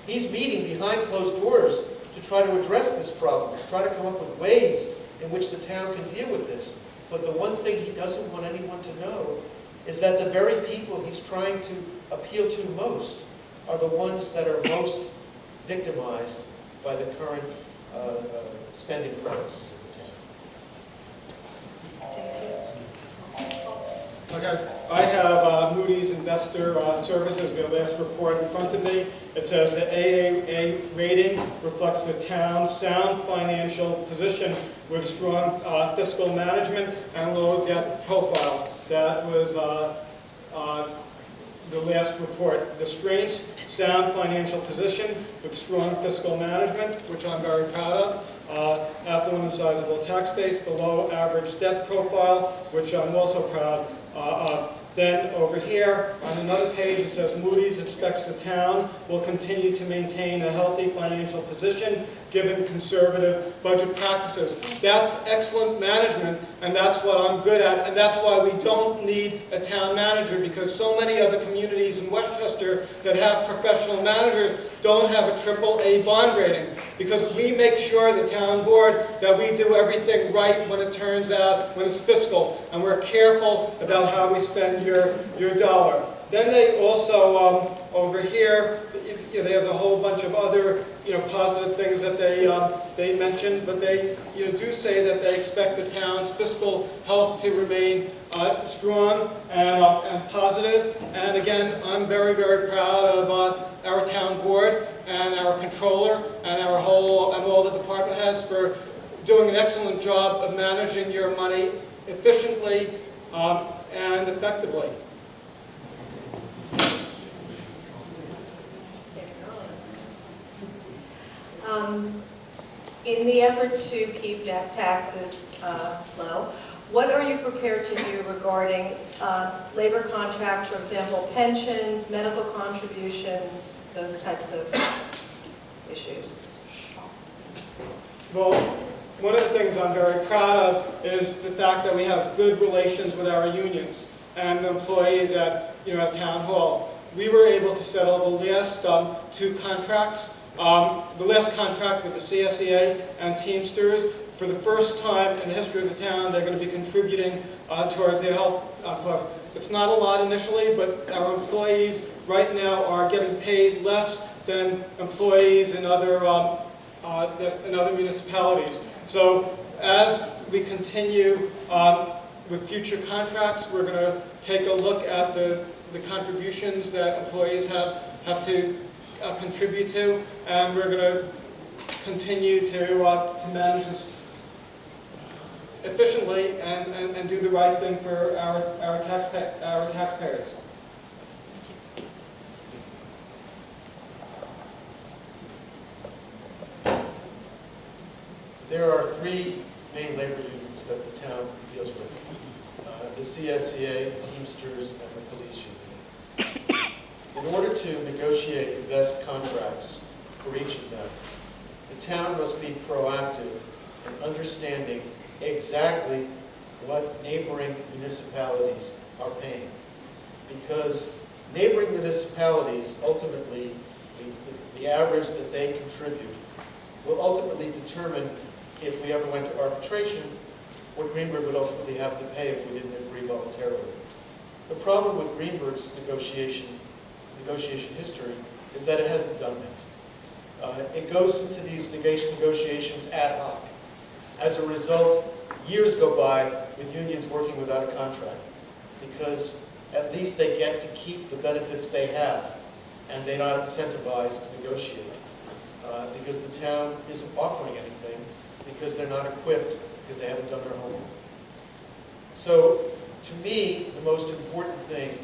Speaker 3: He's meeting behind closed doors to try to address this problem, to try to come up with ways in which the town can deal with this. But the one thing he doesn't want anyone to know is that the very people he's trying to appeal to most are the ones that are most victimized by the current spending practices of the town.
Speaker 1: Okay, I have Moody's Investor Services, their last report in front of me. It says the AAA rating reflects the town's sound financial position with strong fiscal management and low debt profile. That was the last report. The strengths, sound financial position with strong fiscal management, which I'm very proud of. Affluent and sizable tax base, below average debt profile, which I'm also proud of. Then over here, on another page, it says Moody's expects the town will continue to maintain a healthy financial position given conservative budget practices. That's excellent management, and that's what I'm good at, and that's why we don't need a town manager, because so many other communities in Westchester that have professional managers don't have a AAA bond rating, because we make sure, the town board, that we do everything right when it turns out, when it's fiscal, and we're careful about how we spend your dollar. Then they also, over here, there's a whole bunch of other positive things that they mentioned, but they do say that they expect the town's fiscal health to remain strong and positive. And again, I'm very, very proud of our town board and our controller and all the department heads for doing an excellent job of managing your money efficiently and effectively.
Speaker 2: In the effort to keep taxes low, what are you prepared to do regarding labor contracts, for example, pensions, medical contributions, those types of issues?
Speaker 1: Well, one of the things I'm very proud of is the fact that we have good relations with our unions and the employees at Town Hall. We were able to settle the last two contracts. The last contract with the CSEA and Teamsters for the first time in the history of the town, they're going to be contributing towards their health costs. It's not a lot initially, but our employees right now are getting paid less than employees in other municipalities. So as we continue with future contracts, we're going to take a look at the contributions that employees have to contribute to, and we're going to continue to manage this efficiently and do the right thing for our taxpayers.
Speaker 3: There are three main labor unions that the town deals with. The CSEA, the Teamsters, and the police union. In order to negotiate the best contracts for each of them, the town must be proactive in understanding exactly what neighboring municipalities are paying. Because neighboring municipalities, ultimately, the average that they contribute will ultimately determine, if we ever went to arbitration, what Greenburgh would ultimately have to pay if we didn't agree voluntarily. The problem with Greenburgh's negotiation history is that it hasn't done that. It goes into these negotiations ad hoc. As a result, years go by with unions working without a contract, because at least they get to keep the benefits they have, and they're not incentivized to negotiate. Because the town isn't offering anything, because they're not equipped, because they haven't done their homework. So, to me, the most important thing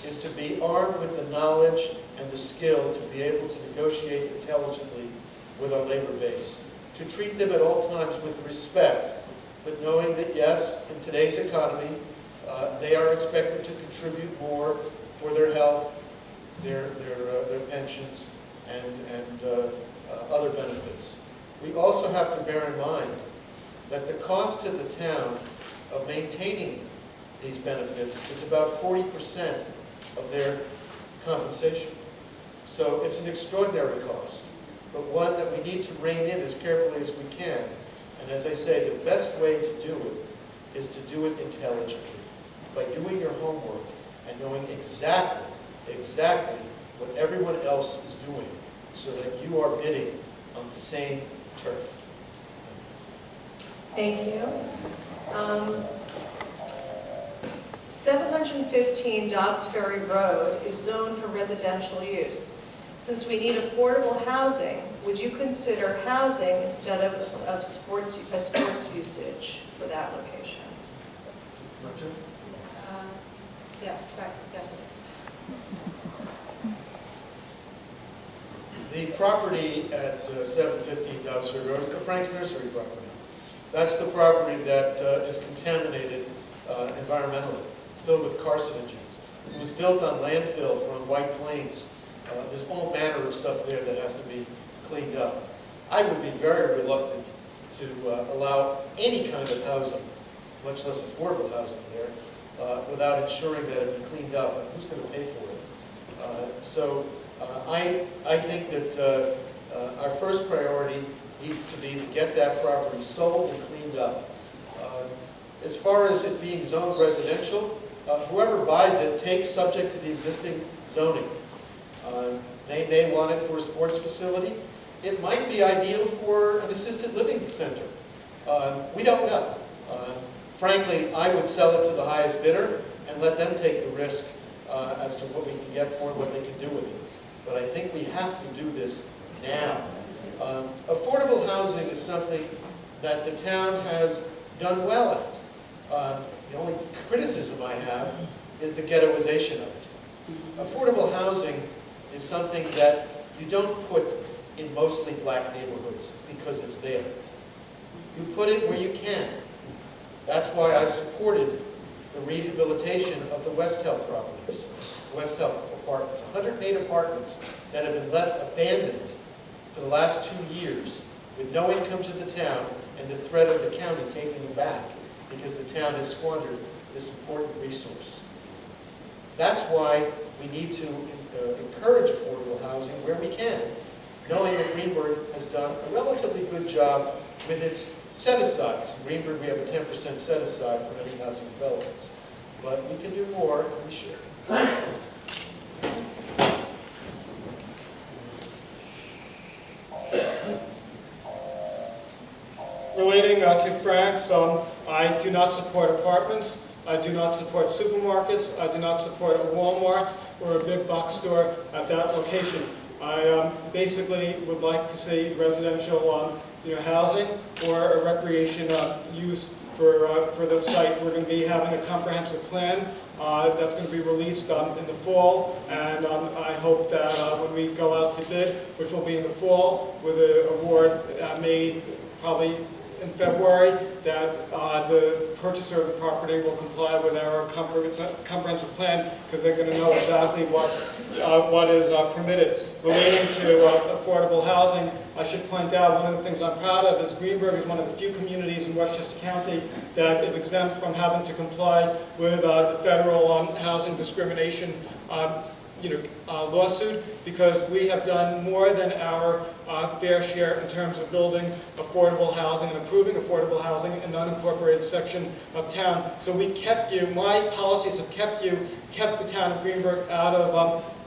Speaker 3: is to be armed with the knowledge and the skill to be able to negotiate intelligently with our labor base, to treat them at all times with respect, but knowing that, yes, in today's economy, they are expected to contribute more for their health, their pensions, and other benefits. We also have to bear in mind that the cost to the town of maintaining these benefits is about 40% of their compensation. So it's an extraordinary cost, but one that we need to rein in as carefully as we can. And as I say, the best way to do it is to do it intelligently, by doing your homework and knowing exactly what everyone else is doing, so that you are bidding on the same turf.
Speaker 2: Thank you. 715 Dobbs Ferry Road is zoned for residential use. Since we need affordable housing, would you consider housing instead of sports usage for that location?
Speaker 4: Yes, right, yes.
Speaker 3: The property at 715 Dobbs Ferry Road is the Frank's Nursery property. That's the property that is contaminated environmentally. It's filled with carcinogens. It was built on landfill from White Plains. There's all manner of stuff there that has to be cleaned up. I would be very reluctant to allow any kind of housing, much less affordable housing there, without ensuring that it be cleaned up, and who's going to pay for it? I think that our first priority needs to be to get that property sold and cleaned up. As far as it being zoned residential, whoever buys it takes subject to the existing zoning. They may want it for a sports facility. It might be ideal for an assisted living center. We don't know. Frankly, I would sell it to the highest bidder and let them take the risk as to what we can get for it, what they can do with it. But I think we have to do this now. Affordable housing is something that the town has done well at. The only criticism I have is the ghettoization of it. Affordable housing is something that you don't put in mostly black neighborhoods because it's there. You put it where you can. That's why I supported the rehabilitation of the West Health properties, West Health apartments, 108 apartments that have been left abandoned for the last 2 years with no income to the town and the threat of the county taking them back because the town has squandered this important resource. That's why we need to encourage affordable housing where we can, knowing that Greenburgh has done a relatively good job with its set-asides. In Greenburgh, we have a 10% set-aside for any housing developments. But we can do more, and we should.
Speaker 1: Relating to Frank's, I do not support apartments. I do not support supermarkets. I do not support a Walmart or a big box store at that location. I basically would like to see residential housing or a recreation use for the site. We're going to be having a comprehensive plan that's going to be released in the fall, and I hope that when we go out to bid, which will be in the fall, with an award made probably in February, that the purchaser of the property will comply with our comprehensive plan, because they're going to know exactly what is permitted. Relating to affordable housing, I should point out one of the things I'm proud of is Greenburgh is one of the few communities in Westchester County that is exempt from having to comply with the federal housing discrimination lawsuit, because we have done more than our fair share in terms of building affordable housing and improving affordable housing in the unincorporated section of town. So we kept you, my policies have kept the town of Greenburgh out of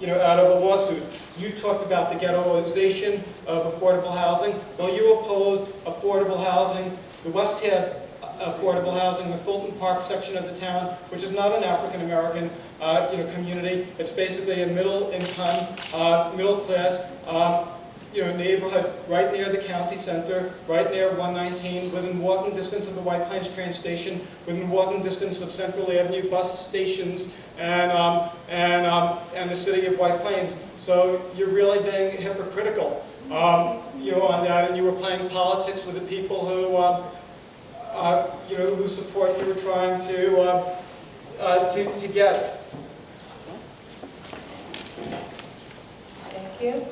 Speaker 1: a lawsuit. You talked about the ghettoization of affordable housing. Well, you opposed affordable housing, the West Head affordable housing in the Fulton Park section of the town, which is not an African American community. It's basically a middle income, middle class neighborhood right near the county center, right near 119, within walking distance of the White Plains train station, within walking distance of Central Avenue bus stations, and the city of White Plains. So you're really being hypocritical, on that, and you were playing politics with the people whose support you were trying to get.
Speaker 2: Thank you.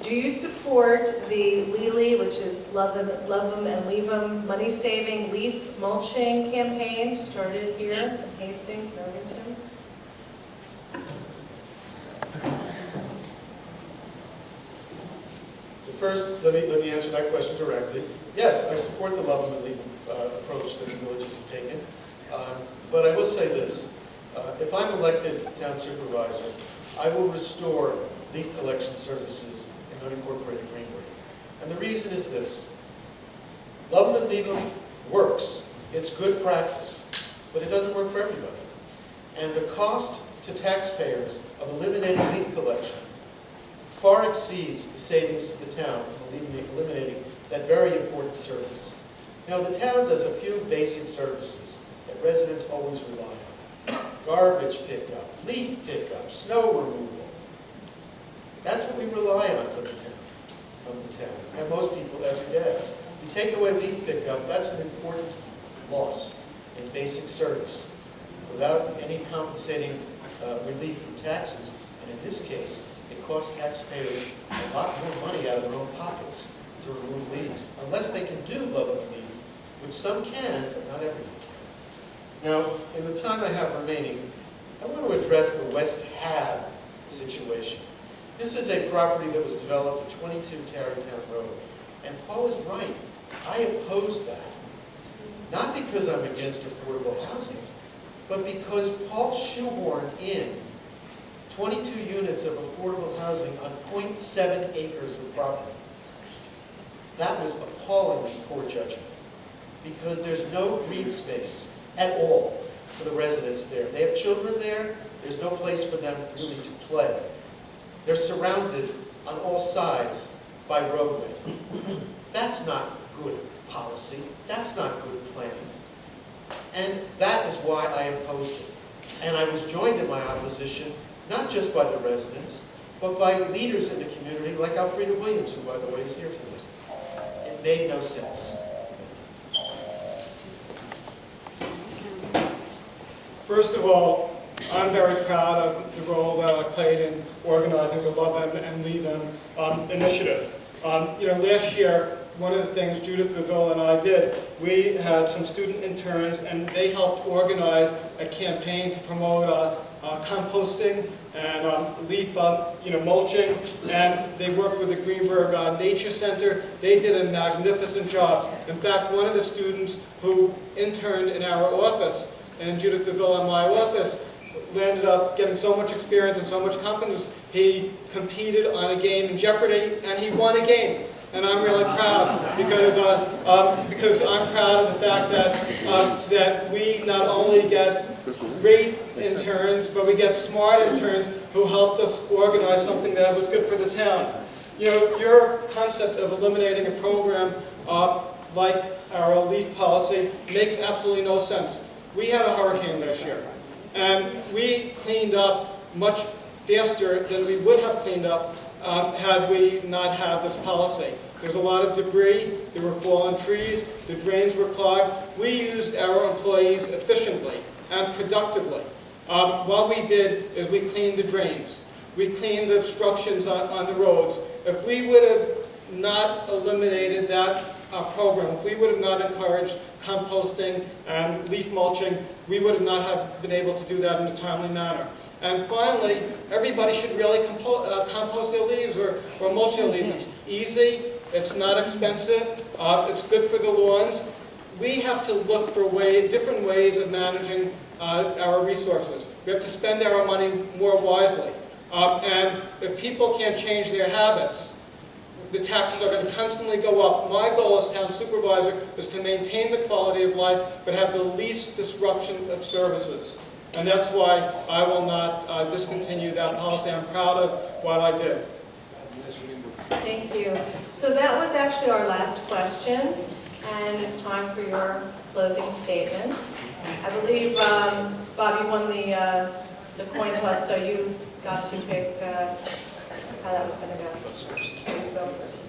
Speaker 2: Do you support the LELI, which is Love Them and Leave Them, money-saving leaf mulching campaign started here in Hastings, Norrington?
Speaker 3: First, let me answer that question directly. Yes, I support the love and leave approach that the villages have taken. But I will say this. If I'm elected town supervisor, I will restore leaf collection services in unincorporated Greenburgh. And the reason is this. Love them and leave them works. It's good practice. But it doesn't work for everybody. And the cost to taxpayers of eliminating leaf collection far exceeds the savings to the town from eliminating that very important service. The town does a few basic services that residents always rely on. Garbage pickup, leaf pickup, snow removal. That's what we rely on from the town, and most people every day. You take away leaf pickup, that's an important loss in basic service without any compensating relief from taxes. And in this case, it costs taxpayers a lot more money out of their own pockets to remove leaves, unless they can do love and leave, which some can, but not everyone can. Now, in the time I have remaining, I want to address the West Hab situation. This is a property that was developed at 22 Tarrytown Road, and Paul is right. I oppose that, not because I'm against affordable housing, but because Paul shoehorned in 22 units of affordable housing on 0.7 acres of property. That was appallingly poor judgment, because there's no green space at all for the residents there. They have children there. There's no place for them really to play. They're surrounded on all sides by roadway. That's not good policy. That's not good planning. And that is why I opposed it. And I was joined in my opposition not just by the residents, but by leaders in the community like Alfreda Williams, who, by the way, is here tonight. It made no sense.
Speaker 1: First of all, I'm very proud of the role that I played in organizing the Love Them and Leave Them initiative. Last year, one of the things Judith Beville and I did, we had some student interns, and they helped organize a campaign to promote composting and leaf mulching, and they worked with the Greenburgh Nature Center. They did a magnificent job. In fact, one of the students who interned in our office, in Judith DeVille and my office, ended up getting so much experience and so much confidence, he competed on a game in Jeopardy, and he won a game. And I'm really proud because I'm proud of the fact that we not only get great interns, but we get smart interns who helped us organize something that was good for the town. You know, your concept of eliminating a program like our leaf policy makes absolutely no sense. We had a hurricane last year, and we cleaned up much faster than we would have cleaned up had we not had this policy. There's a lot of debris, there were fallen trees, the drains were clogged. We used our employees efficiently and productively. What we did is we cleaned the drains. We cleaned the obstructions on the roads. If we would have not eliminated that program, if we would have not encouraged composting and leaf mulching, we would have not have been able to do that in a timely manner. And finally, everybody should really compost their leaves or mulch their leaves. It's easy, it's not expensive, it's good for the lawns. We have to look for different ways of managing our resources. We have to spend our money more wisely. And if people can't change their habits, the taxes are going to constantly go up. My goal as town supervisor is to maintain the quality of life, but have the least disruption of services. And that's why I will not discontinue that policy. I'm proud of what I did.
Speaker 2: Thank you. So that was actually our last question, and it's time for your closing statements. I believe, Bob, you won the coin toss, so you got to pick how that was going to go. You go first.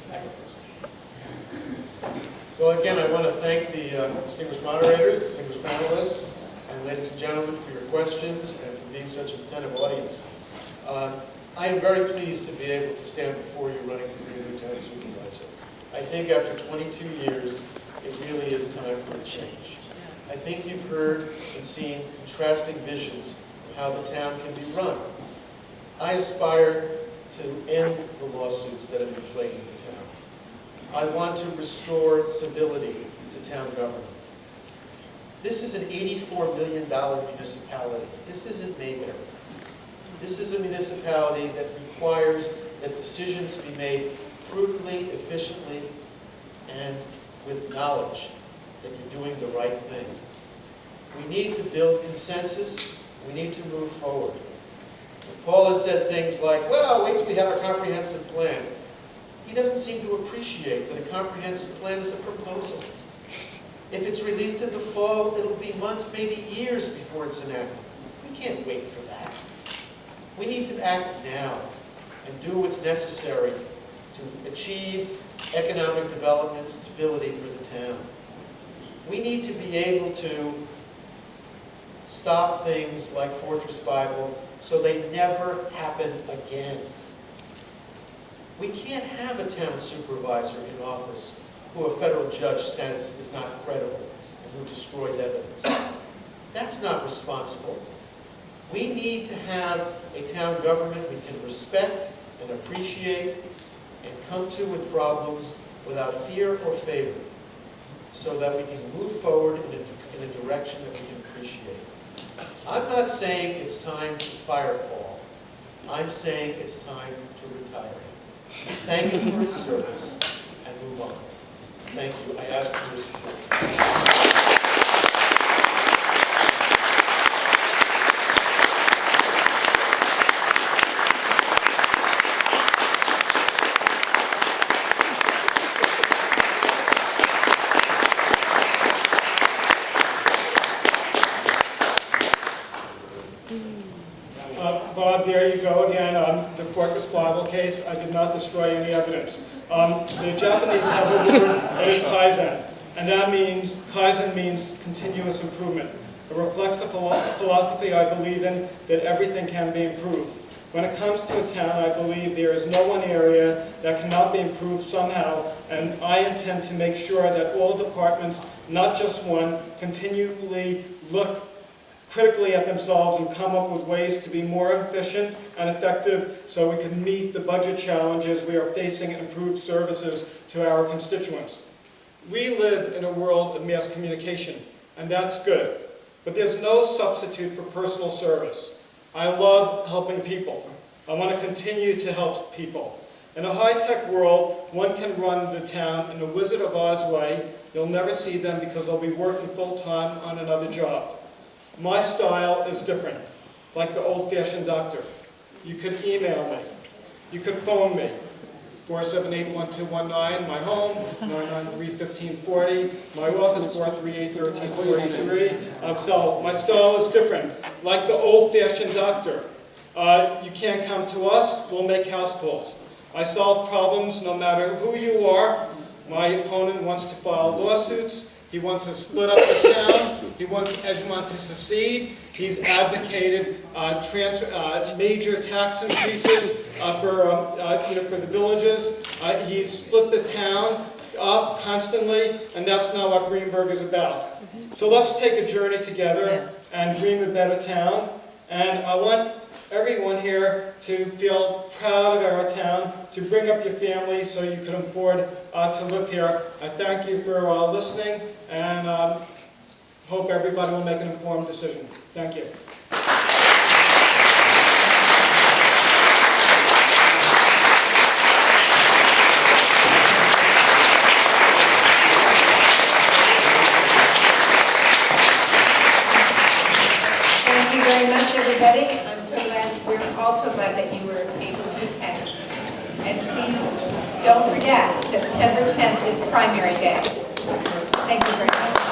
Speaker 3: Well, again, I want to thank the distinguished moderators, distinguished panelists, and ladies and gentlemen for your questions and for being such an attentive audience. I am very pleased to be able to stand before you running for the new town supervisor. I think after 22 years, it really is time for a change. I think you've heard and seen contrasting visions of how the town can be run. I aspire to end the lawsuits that have been plaguing the town. I want to restore civility to town government. This is an $84 million municipality. This isn't Mayberry. This is a municipality that requires that decisions be made prudently, efficiently, and with knowledge that you're doing the right thing. We need to build consensus. We need to move forward. And Paul has said things like, well, wait till we have a comprehensive plan. He doesn't seem to appreciate that a comprehensive plan is a proposal. If it's released in the fall, it'll be months, maybe years before it's enacted. We can't wait for that. We need to act now and do what's necessary to achieve economic development, stability for the town. We need to be able to stop things like Fortress Bible so they never happen again. We can't have a town supervisor in office who a federal judge says is not credible and who destroys evidence. That's not responsible. We need to have a town government we can respect and appreciate and come to with problems without fear or favor so that we can move forward in a direction that we can appreciate. I'm not saying it's time to fire Paul. I'm saying it's time to retire him. Thank him for his service and move on. Thank you. I ask for your support.
Speaker 1: Bob, there you go again on the Fortress Bible case. I did not destroy any evidence. The Japanese have a word that is kaizen, and that means, kaizen means continuous improvement. It reflects the philosophy I believe in, that everything can be improved. When it comes to a town, I believe there is no one area that cannot be improved somehow, and I intend to make sure that all departments, not just one, continually look critically at themselves and come up with ways to be more efficient and effective so we can meet the budget challenges we are facing and improve services to our constituents. We live in a world of mass communication, and that's good, but there's no substitute for personal service. I love helping people. I want to continue to help people. In a high-tech world, one can run the town in the Wizard of Oz way. You'll never see them because they'll be working full-time on another job. My style is different, like the old-fashioned doctor. You could email me. You could phone me. 478-1219, my home, 993-1540, my office, 438-1343. So my style is different, like the old-fashioned doctor. You can't come to us, we'll make house calls. I solve problems no matter who you are. My opponent wants to file lawsuits. He wants to split up the town. He wants Edgemont to secede. He's advocated major tax increases for the villages. He's split the town up constantly, and that's not what Greenburgh is about. So let's take a journey together and dream a better town. And I want everyone here to feel proud of our town, to bring up your family so you can afford to live here. I thank you for listening, and hope everybody will make an informed decision. Thank you.
Speaker 4: Thank you very much, everybody. I'm so glad, we're also glad that you were able to attend. And please, don't forget, September 10th is primary day. Thank you very much.